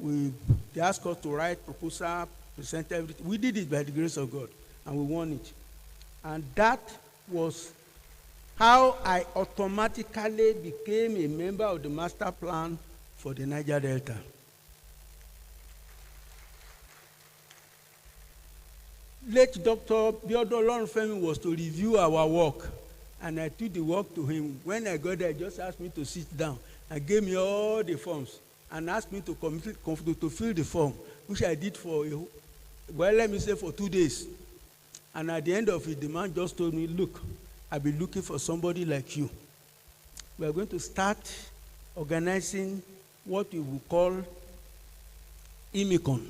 They asked us to write proposal, present everything. We did it by the grace of God, and we won it. And that was how I automatically became a member of the master plan for the Niger Delta. Late Dr. Biodo Olorunfemi was to review our work, and I took the work to him. When I got there, he just asked me to sit down and gave me all the forms and asked me to fill the form, which I did for, well, let me say for 2 days. And at the end of it, the man just told me, look, I've been looking for somebody like you we are going to start organizing what we will call Imicon.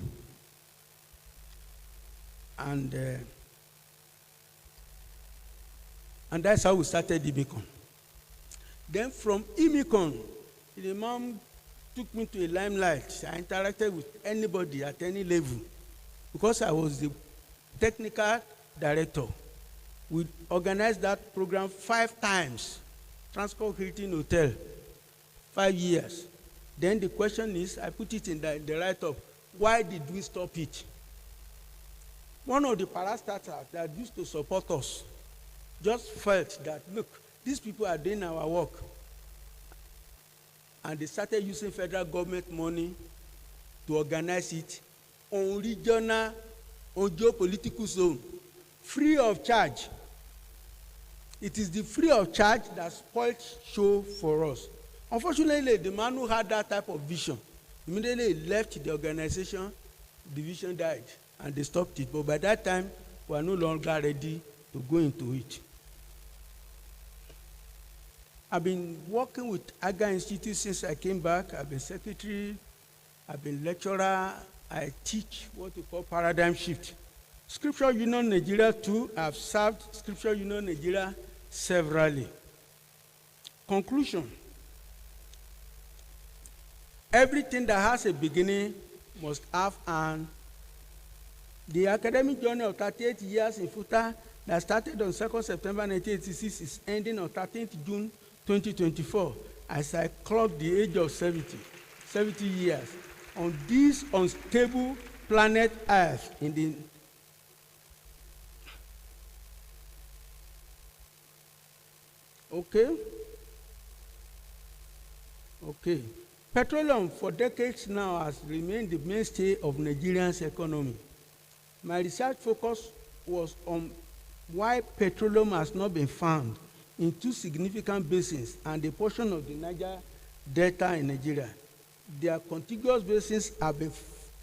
And that's how we started Imicon. Then from Imicon, the mom took me to a limelight. I interacted with anybody at any level because I was the technical director. We organized that program 5 times. Transport Hilton Hotel, 5 years. Then the question is, I put it in the write-up, why did we stop it? One of the parastatals that used to support us just felt that, look, these people are doing our work. And they started using federal government money to organize it on regional, on geopolitical zone, free of charge. It is the free of charge that spoiled show for us. Unfortunately, the man who had that type of vision immediately left the organization, the vision died, and they stopped it. But by that time, we are no longer ready to go into it. I've been working with AGA Institute since I came back. I've been secretary, I've been lecturer, I teach what we call paradigm shift. Scripture Union Nigeria too, I've served Scripture Union Nigeria severally. Conclusion. Everything that has a beginning must have an. The academic journey of 38 years in FUTA that started on 2nd September 1986 is ending on 13th June 2024 as I clock the age of 70 years on this unstable planet Earth in the Okay. Petroleum for decades now has remained the mainstay of Nigeria's economy. My research focus was on why petroleum has not been found in 2 significant basins and a portion of the Niger Delta in Nigeria. Their contiguous basins have been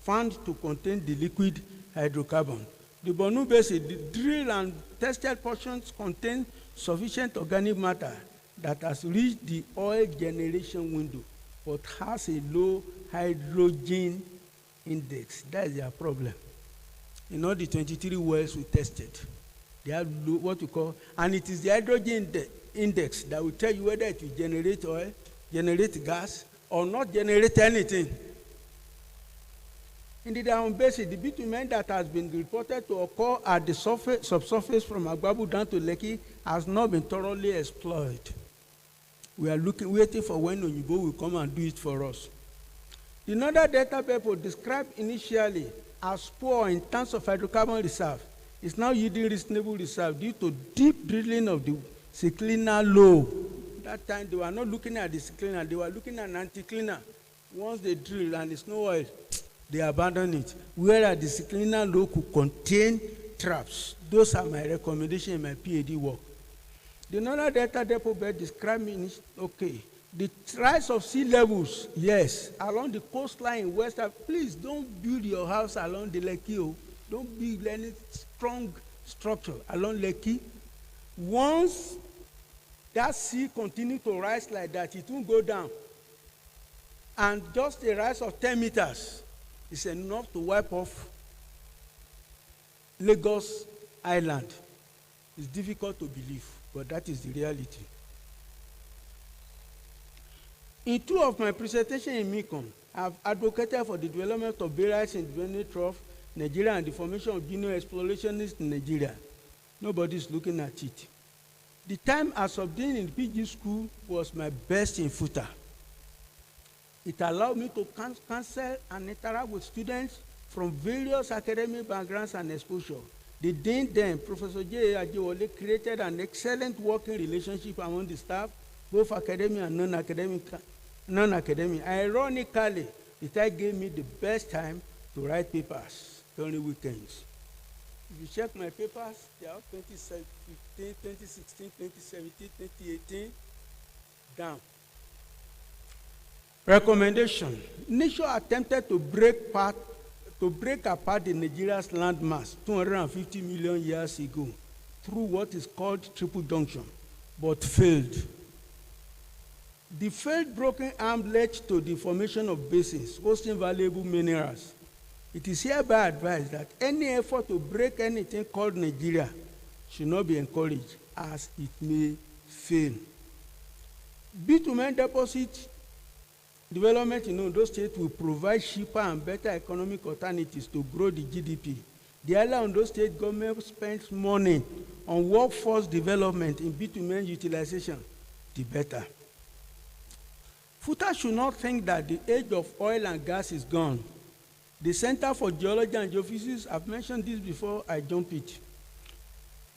found to contain the liquid hydrocarbon. The Borno Basin, the drilled and tested portions contain sufficient organic matter that has reached the oil generation window, but has a low hydrogen index. That is their problem. In all the 23 wells we tested, they have low, what we call, and it is the hydrogen index that will tell you whether it will generate oil, generate gas, or not generate anything. In the down basin, the bitumen that has been reported to occur at the subsurface from Agbabu down to Lekki has not been thoroughly explored. We are waiting for when Onyibo will come and do it for us. The Northern Delta people described initially as poor in terms of hydrocarbon reserve is now yielding reasonable reserve due to deep drilling of the synclinal low. That time they were not looking at the synclinal, they were looking at anticlinal. Once they drill and it's no oil, they abandon it. Whereas the synclinal low could contain traps. Those are my recommendations in my PhD work. The Northern Delta depot bed described me, the rise of sea levels, yes, along the coastline in West Africa. Please don't build your house along the Lekki. Don't build any strong structure along Lekki. Once that sea continues to rise like that, it won't go down. And just a rise of 10 meters is enough to wipe off Lagos Island. It's difficult to believe, but that is the reality. In 2 of my presentations in Mekong, I have advocated for the development of barriers in the Benue Trough, Nigeria, and the formation of junior explorationists in Nigeria. Nobody is looking at it. The time I subbed in PG school was my best in FUTA. It allowed me to counsel and interact with students from various academic backgrounds and exposure. The dean then, Professor J. Ajewole, created an excellent working relationship among the staff, both academic and non-academic. Ironically, the time gave me the best time to write papers during weekends. If you check my papers, they are 2015, 2016, 2017, 2018, down. Recommendation. Nature attempted to break apart the Nigeria's landmass 250 million years ago through what is called triple junction, but failed. The failed broken arm led to the formation of basins hosting valuable minerals. It is hereby advised that any effort to break anything called Nigeria should not be encouraged, as it may fail. Bitumen deposit development in Ondo State will provide cheaper and better economic alternatives to grow the GDP. The earlier Ondo State government spends money on workforce development in bitumen utilization, the better. FUTA should not think that the age of oil and gas is gone. The Center for Geology and Geophysics, I've mentioned this before, I jump it.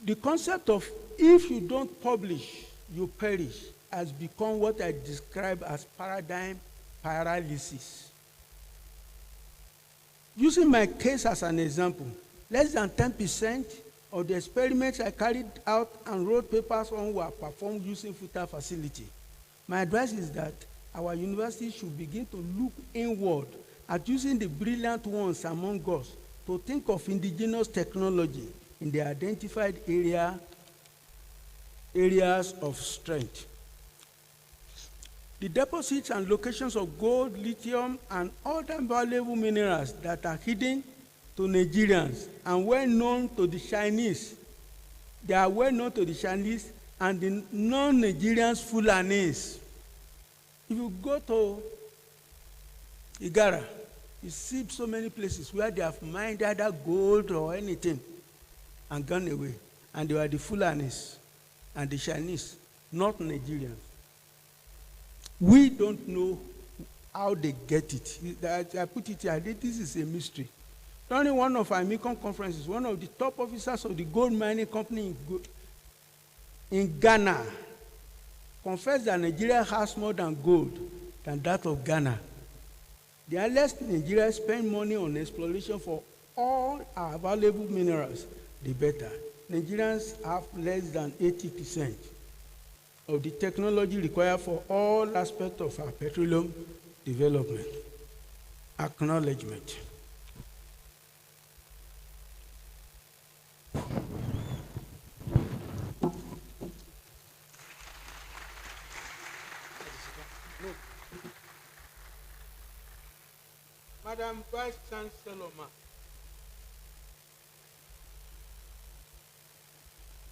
The concept of if you don't publish, you perish has become what I describe as paradigm paralysis. Using my case as an example, less than 10% of the experiments I carried out and wrote papers on were performed using FUTA facility. My advice is that our university should begin to look inward at using the brilliant ones among us to think of indigenous technology in the identified areas of strength. The deposits and locations of gold, lithium, and other valuable minerals that are hidden to Nigerians and well known to the Chinese. They are well known to the Chinese and the non-Nigerians Fulanis. If you go to Igara, you see so many places where they have mined either gold or anything and gone away. And they were the Fulanis and the Chinese, not Nigerians. We don't know how they get it. I put it here, this is a mystery. During one of our Mekong conferences, one of the top officers of the gold mining company in Ghana confessed that Nigeria has more than gold than that of Ghana. The earliest Nigeria spend money on exploration for all our valuable minerals, the better. Nigerians have less than 80% of the technology required for all aspects of our petroleum development. Acknowledgement. Madam Vice Chancellor,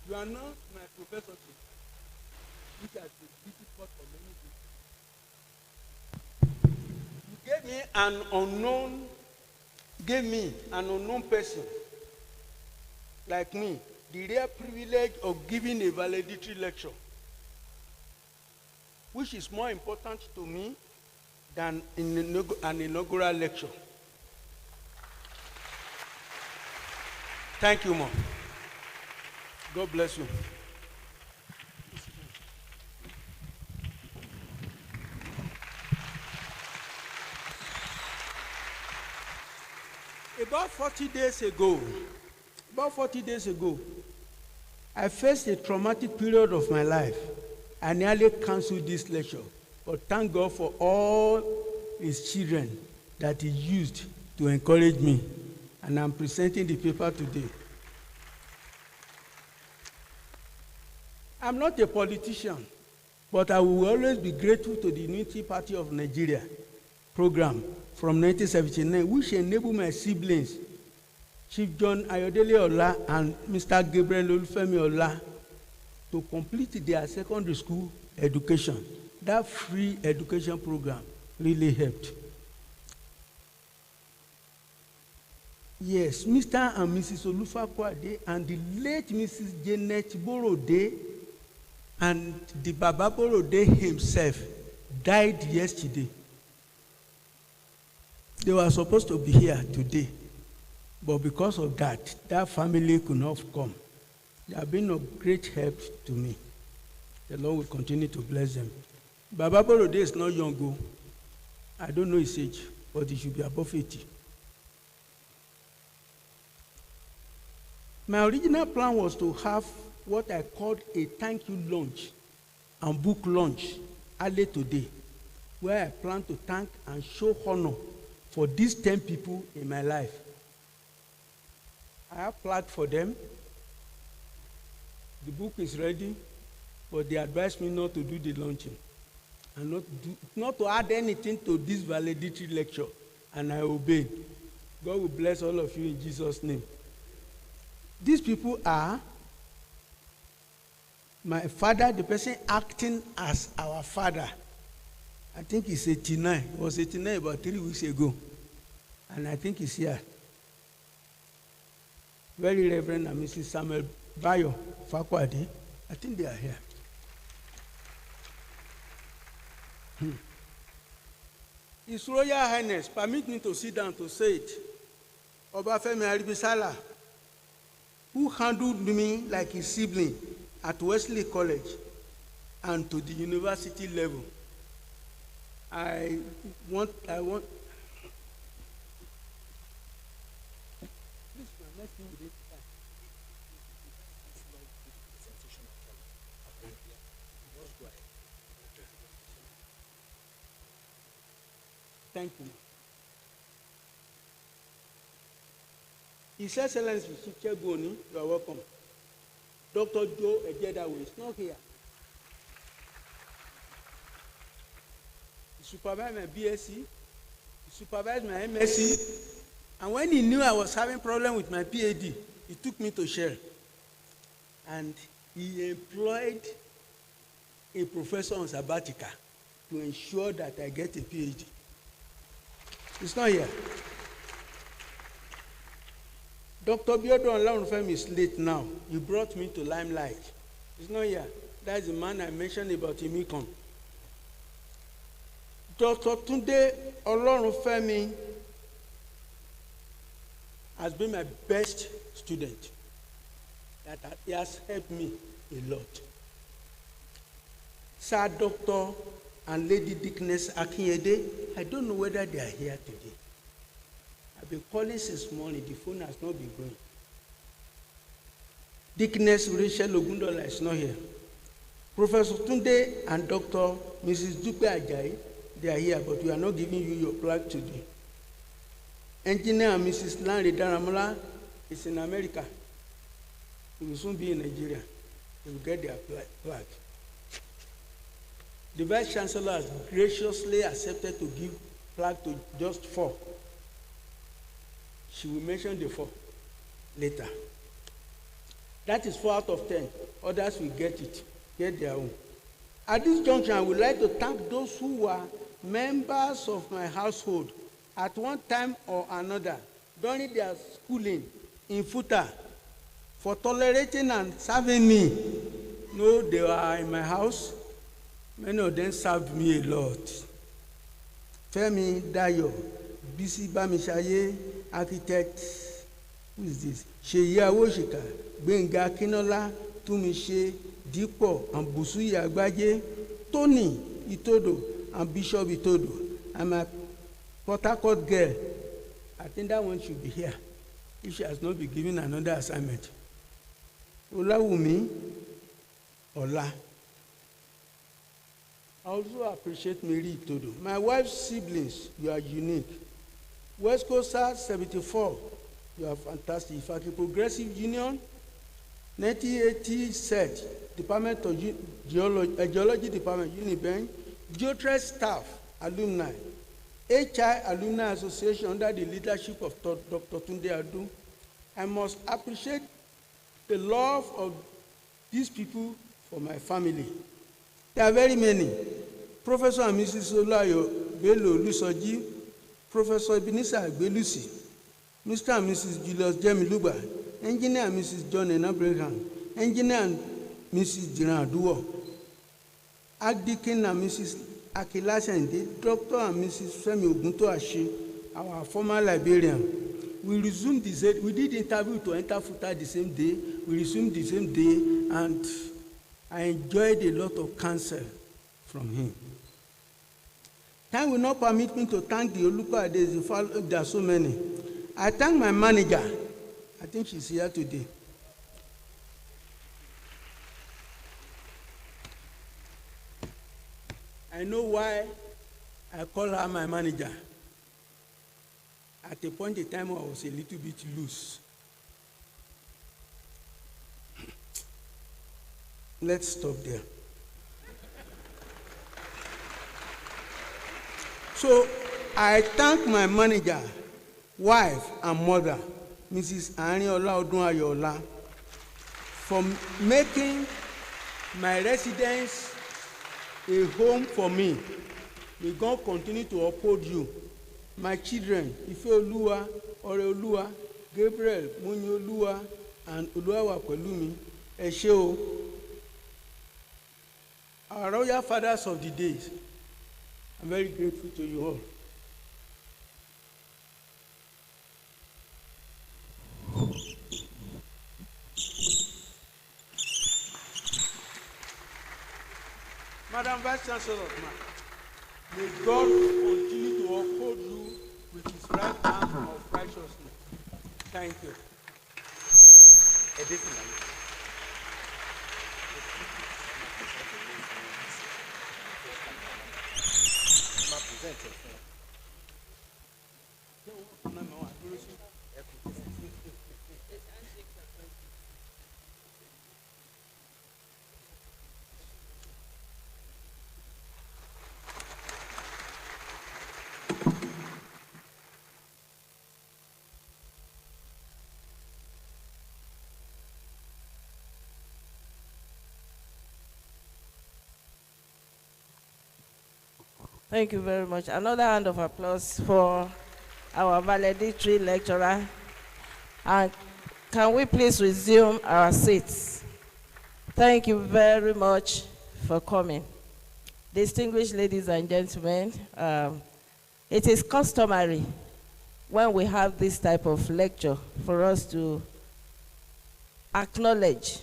you announced my professorship, which has been difficult for many people. You gave me an unknown person like me the rare privilege of giving a valedictory lecture, which is more important to me than an inaugural lecture. Thank you, Mom. God bless you. About 40 days ago, I faced a traumatic period of my life. I nearly canceled this lecture, but thank God for all his children that he used to encourage me, and I'm presenting the paper today. I'm not a politician, but I will always be grateful to the Unity Party of Nigeria program from 1979, which enabled my siblings, Chief John Ayodele Ola and Mr. Gabriel Olufemi Ola, to complete their secondary school education. That free education program really helped. Yes, Mr. and Mrs. Olufakwade and the late Mrs. Janet Borode and the Baba Borode himself died yesterday. They were supposed to be here today, but because of that, that family could not come. They have been of great help to me. The Lord will continue to bless them. Baba Borode is not young. I don't know his age, but he should be above 80. My original plan was to have what I called a thank you lunch and book lunch early today, where I plan to thank and show honor for these 10 people in my life. I have planned for them. The book is ready, but they advised me not to do the launching. and not to add anything to this valedictory lecture, and I obeyed. God will bless all of you in Jesus' name. These people are my father, the person acting as our father. I think he's 89. He was 89 about 3 weeks ago. And I think he's here. Very Reverend and Mrs. Samuel Bayo Fakwadi. I think they are here. His Royal Highness, permit me to sit down to say it. Obafemi Aribisala, who handled me like his sibling at Wesley College and to the university level. I want. Thank you. His Excellency Chiche Boni, you are welcome. Dr. Joe Ejedawe is not here. He supervised my BSc, he supervised my MSc, and when he knew I was having problem with my PhD, he took me to Shell. And he employed a professor on sabbatical to ensure that I get a PhD. It's not here. Dr. Biodun Olaunfemi is late now. He brought me to limelight. It's not here. That's the man I mentioned about Imikon. Dr. Tunde Olaunfemi has been my best student. That he has helped me a lot. Sir Dr. and Lady Dickness Akinyede, I don't know whether they are here today. I've been calling since morning, the phone has not been going. Dickness Rachel Ogundola is not here. Professor Tunde and Dr. Mrs. Dupe Ajayi, they are here, but we are not giving you your plaque today. Engineer and Mrs. Lanre Daramola is in America. He will soon be in Nigeria. They will get their plaque. The Vice Chancellor has graciously accepted to give plaque to just 4. She will mention the 4 later. That is 4 out of 10. Others will get their own. At this junction, I would like to thank those who were members of my household at one time or another during their schooling in Futa for tolerating and serving me. No, they were in my house. Many of them served me a lot. Femi Dayo, Bisi Bamishaye, architect, who is this? Sheyi Awoshika, Gbenga Kinola, Tumise, Dipo, and Busuyi Agbaje, Tony Itodo, and Bishop Itodo. I'm a Port Harcourt girl. I think that one should be here if she has not been given another assignment. Olawumi Ola. I also appreciate Mary Itodo. My wife's siblings, you are unique. West Coast 74, you are fantastic. Ifaki Progressive Union, 1980 set, Department of Geology Department, Unibank, Geotrust staff, alumni, HI Alumni Association under the leadership of Dr. Tunde Adu. I must appreciate the love of these people for my family. There are very many. Professor and Mrs. Olayo Bello Lusoji, Professor Ebenezer Agbelusi, Mr. and Mrs. Julius Jemiluba, Engineer and Mrs. John Enabraham, Engineer and Mrs. Jiran Aduwo, Agdikin and Mrs. Akila Sende, Dr. and Mrs. Femi Oguntoashi, our former librarian. We resumed we did interview to enter Futa the same day, we resumed the same day, and I enjoyed a lot of counsel from him. Time will not permit me to thank the Oluko Adesi, there are so many. I thank my manager. I think she's here today. I know why I call her my manager. At a point in time, I was a little bit loose. Let's stop there. So I thank my manager, wife, and mother, Mrs. Aniola Odunayola, for making my residence a home for me. May God continue to uphold you. My children, Ifeoluwa, Oreoluwa, Gabriel, Munyoluwa, and Oluwawa Pelumi, ẹ ṣé o. Our royal fathers of the days, I'm very grateful to you all. Madam Vice Chancellor, may God continue to uphold you with his right hand of righteousness. Thank you. Thank you very much. Another round of applause for our valedictory lecturer. And can we please resume our seats? Thank you very much for coming. Distinguished ladies and gentlemen, it is customary when we have this type of lecture for us to acknowledge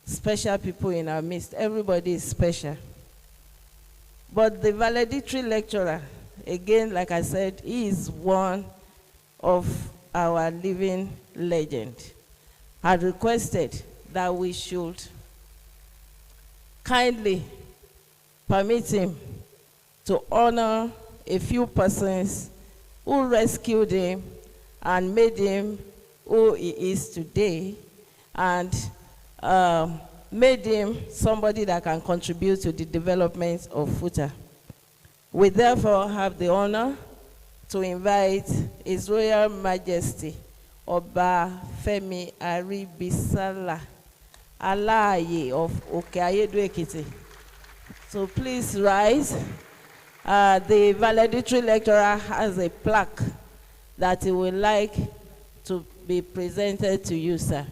special people in our midst. Everybody is special. But the valedictory lecturer, again, like I said, he is one of our living legends. Had requested that we should kindly permit him to honor a few persons who rescued him and made him who he is today, and made him somebody that can contribute to the development of FUTA. We therefore have the honor to invite His Royal Majesty Oba Femi Aribisala Alaye of Okeayedu Ekiti. So please rise. The valedictory lecturer has a plaque that he would like to be presented to you, sir.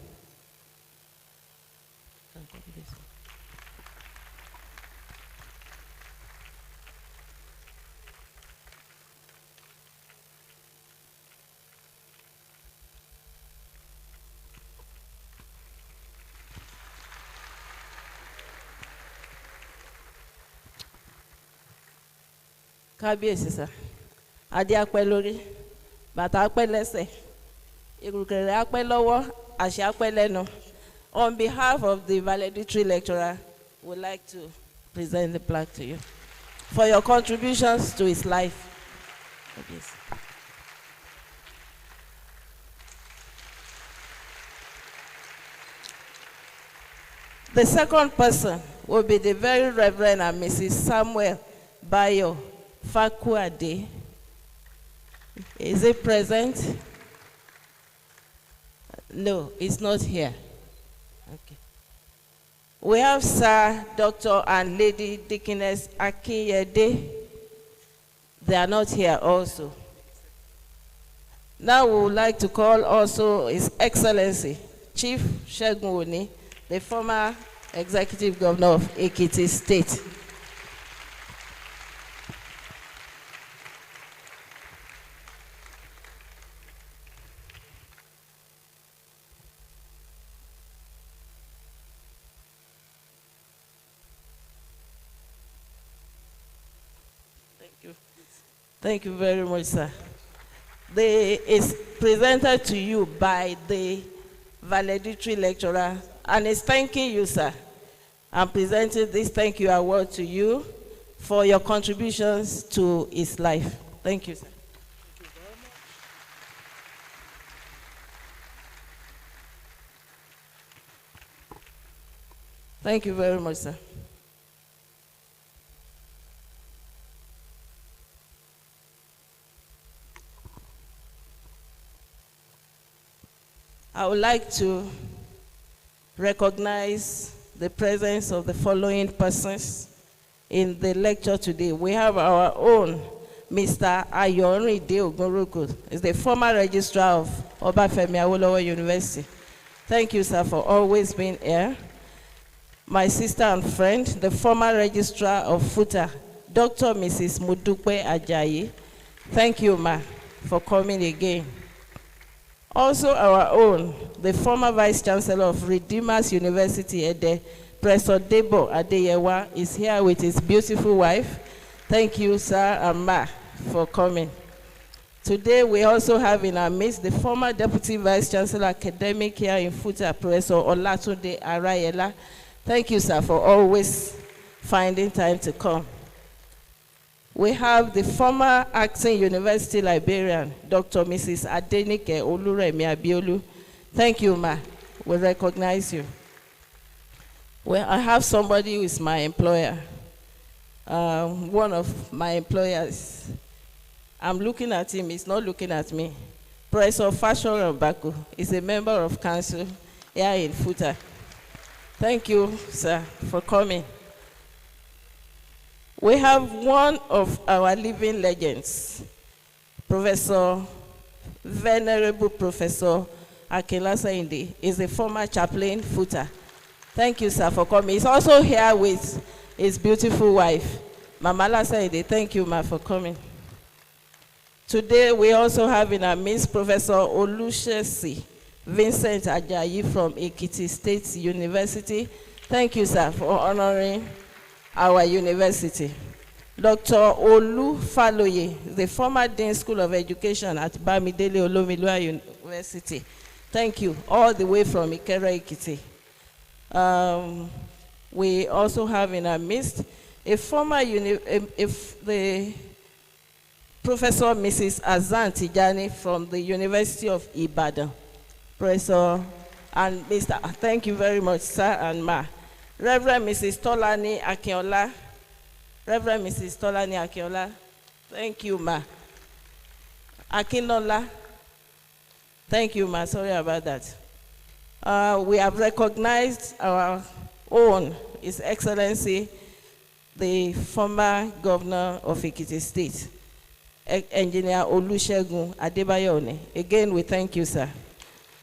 Kábíyèsí sir, adé apẹ́ lórí, bàtà apẹ́ lẹ́sẹ̀, ìrùkẹ̀rẹ̀ apẹ́ lọ́wọ́, àṣẹ apẹ́ lẹ́nu. On behalf of the valedictory lecturer, we would like to present the plaque to you for your contributions to his life. Kábíyèsí. The second person will be the very Reverend and Mrs. Samuel Bayo Fakuade. Is he present? No, he's not here. Okay. We have Sir, Dr. and Lady Dickiness Akinyede. They are not here also. Now we would like to call also His Excellency, Chief Segun Oni, the former Executive Governor of Ekiti State. Thank you very much, sir. It's presented to you by the valedictory lecturer, and is thanking you, sir. I'm presenting this thank you award to you for your contributions to his life. Thank you, sir. Thank you very much, sir. I would like to recognize the presence of the following persons in the lecture today. We have our own Mr. Ayorinde Ogunruku, is the former registrar of Obafemi Awolowo University. Thank you, sir, for always being here. My sister and friend, the former registrar of FUTA, Dr. Mrs. Mudupe Ajayi. Thank you, ma, for coming again. Also our own, the former Vice Chancellor of Redeemers University, Ede, Professor Debo Adeyewa, is here with his beautiful wife. Thank you, sir and ma, for coming. Today we also have in our midst the former Deputy Vice Chancellor Academic here in FUTA, Professor Olatunde Arayela. Thank you, sir, for always finding time to come. We have the former acting university librarian, Dr. Mrs. Adenike Oluremi Abiolu. Thank you, ma. We recognize you. Well, I have somebody who is my employer, one of my employers. I'm looking at him, he's not looking at me. Professor Fashoran Baku is a member of council here in FUTA. Thank you, sir, for coming. We have one of our living legends, Venerable Professor Akinlasa Inde, is a former chaplain, FUTA. Thank you, sir, for coming. He's also here with his beautiful wife, Mama Lasa Inde. Thank you, ma, for coming. Today, we also have in our midst Professor Olushesi Vincent Ajayi from Ekiti State University. Thank you, sir, for honoring our university. Dr. Olu Faloye, the former Dean School of Education at Bamidele Olomilua University. Thank you, all the way from Ikere Ekiti. We also have in our midst a former the Professor Mrs. Azan Tijani from the University of Ibadan. Professor and Mr. Thank you very much, sir and ma. Reverend Mrs. Tolani Akinola. Reverend Mrs. Tolani Akinola. Thank you, ma. Akinola. Thank you, ma. Sorry about that. We have recognized our own, His Excellency, the former governor of Ekiti State, Engineer Olusegun Adebayone. Again, we thank you, sir.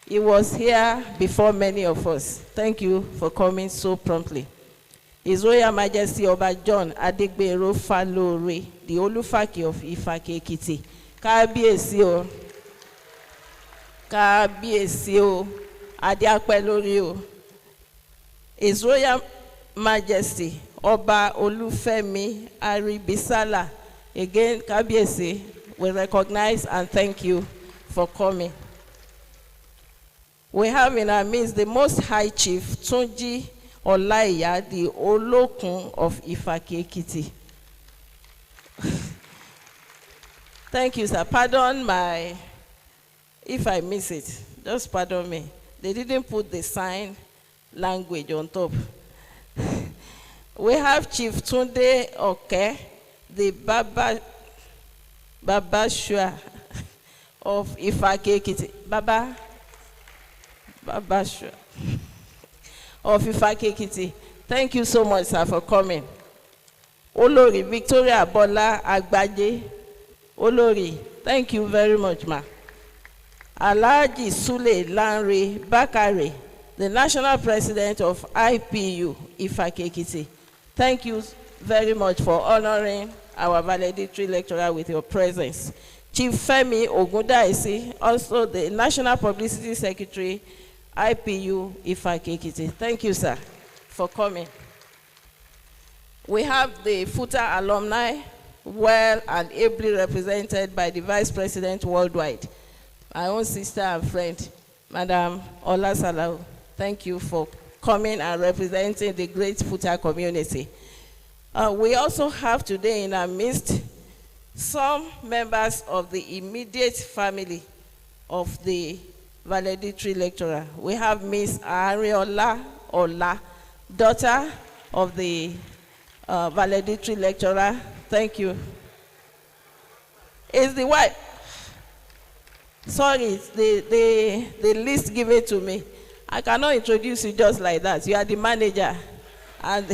He was here before many of us. Thank you for coming so promptly. His Royal Majesty Oba John Adegbero Falore, the Olufaki of Ifake Ekiti. Kábíyèsí o. Kábíyèsí o. Adéapẹ́ lórí o. His Royal Majesty Oba Olufemi Aribisala. Again, Kábíyèsí, we recognize and thank you for coming. We have in our midst the Most High Chief Tunji Olaiya, the Olokun of Ifake Ekiti. Thank you, sir. Pardon if I miss it. Just pardon me. They didn't put the sign language on top. We have Chief Tunde Oke, the Babashua of Ifake Ekiti. Babashua of Ifake Ekiti. Thank you so much, sir, for coming. Olori Victoria Bola Agbaje. Olori, thank you very much, ma. Alhaji Sule Lanre Bakare, the National President of IPU Ifake Ekiti. Thank you very much for honoring our valedictory lecturer with your presence. Chief Femi Ogundaisi, also the National Publicity Secretary, IPU Ifake Ekiti. Thank you, sir, for coming. We have the FUTA alumni, well and ably represented by the Vice President worldwide, my own sister and friend, Madam Ola Salau. Thank you for coming and representing the great FUTA community. We also have today in our midst some members of the immediate family of the valedictory lecturer. We have Miss Ariola Ola, daughter of the valedictory lecturer. Thank you. Is the wife. Sorry, the list given to me. I cannot introduce you just like that. You are the manager. And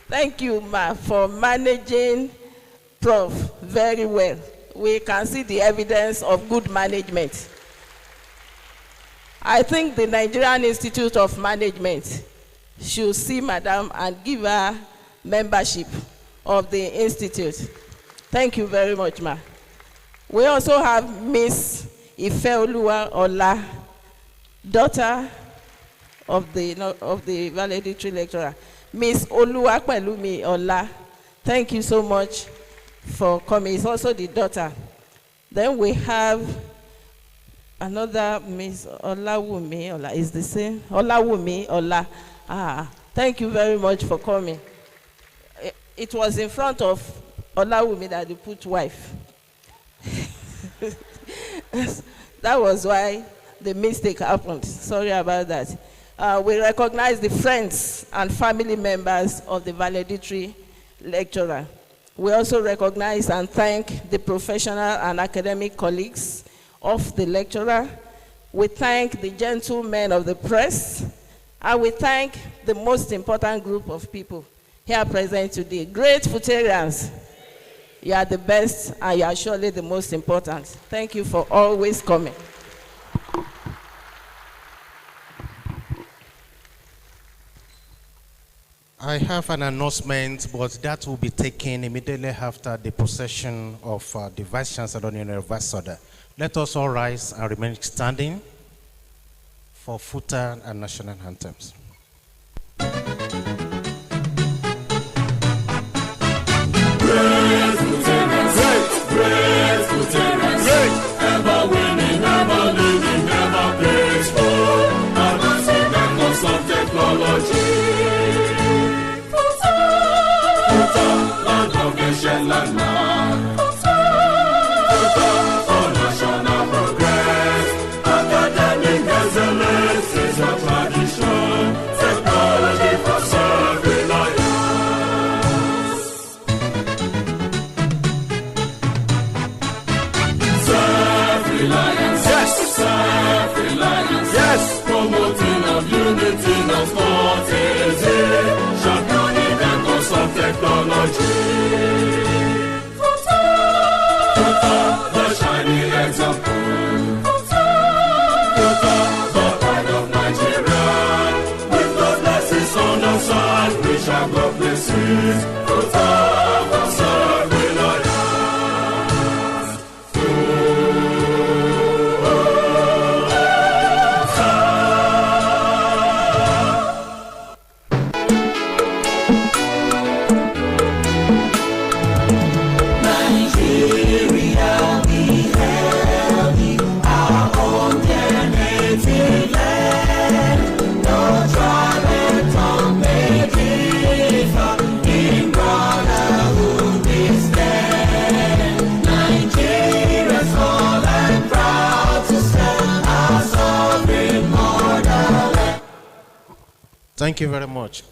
thank you, ma, for managing Prof very well. We can see the evidence of good management. I think the Nigerian Institute of Management should see Madam and give her membership of the institute. Thank you very much, ma. We also have Miss Ifeoluwa Ola, daughter of the valedictory lecturer. Miss Oluwapelumi Ola, thank you so much for coming. It's also the daughter. Then we have another Miss Olawumi Ola, is the same. Olawumi Ola. Thank you very much for coming. It was in front of Olawumi that they put wife. That was why the mistake happened. Sorry about that. We recognize the friends and family members of the valedictory lecturer. We also recognize and thank the professional and academic colleagues of the lecturer. We thank the gentlemen of the press, and we thank the most important group of people here present today. Great Futarians, you are the best and you are surely the most important. Thank you for always coming. I have an announcement, but that will be taken immediately after the procession of the Vice Chancellor in reverse order. Let us all rise and remain standing for FUTA and national anthems. Great Futarians, great Futarians, ever winning, never leaving, never peaceful, advancing and loss of technology. Land of nation, landmark. For national progress, academic excellence is a tradition. Technology for self-reliance. Self-reliance, yes. Self-reliance, yes. Promoting of unity, no thought is it. Championing the cause of technology. The shining example. The pride of Nigeria. With the blessings on our side, we shall go places. For self-reliance. Thank you very much.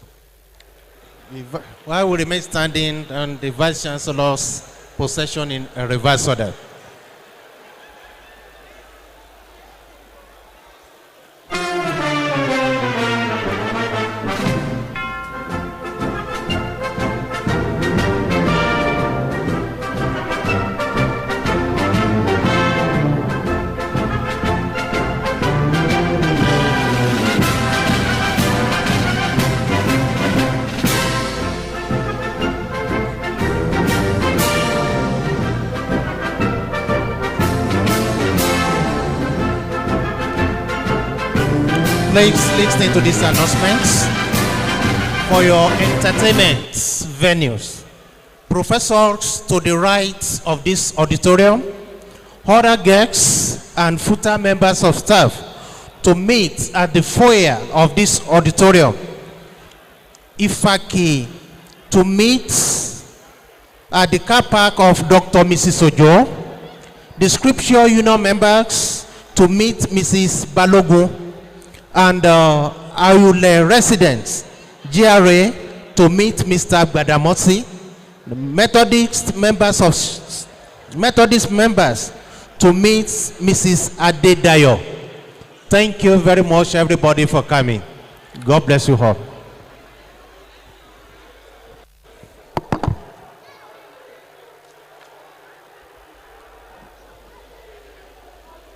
While we remain standing on the Vice Chancellor's possession in a reverse order. Please listen to these announcements for your entertainment venues. Professors to the right of this auditorium, other guests and FUTA members of staff to meet at the foyer of this auditorium. Ifaki to meet at the car park of Dr. Mrs. Ojo. The Scripture Union members to meet Mrs. Balogun, and Ayule residents, GRA, to meet Mr. Gbadamotsi. The Methodist members to meet Mrs. Adedayo. Thank you very much, everybody, for coming. God bless you all.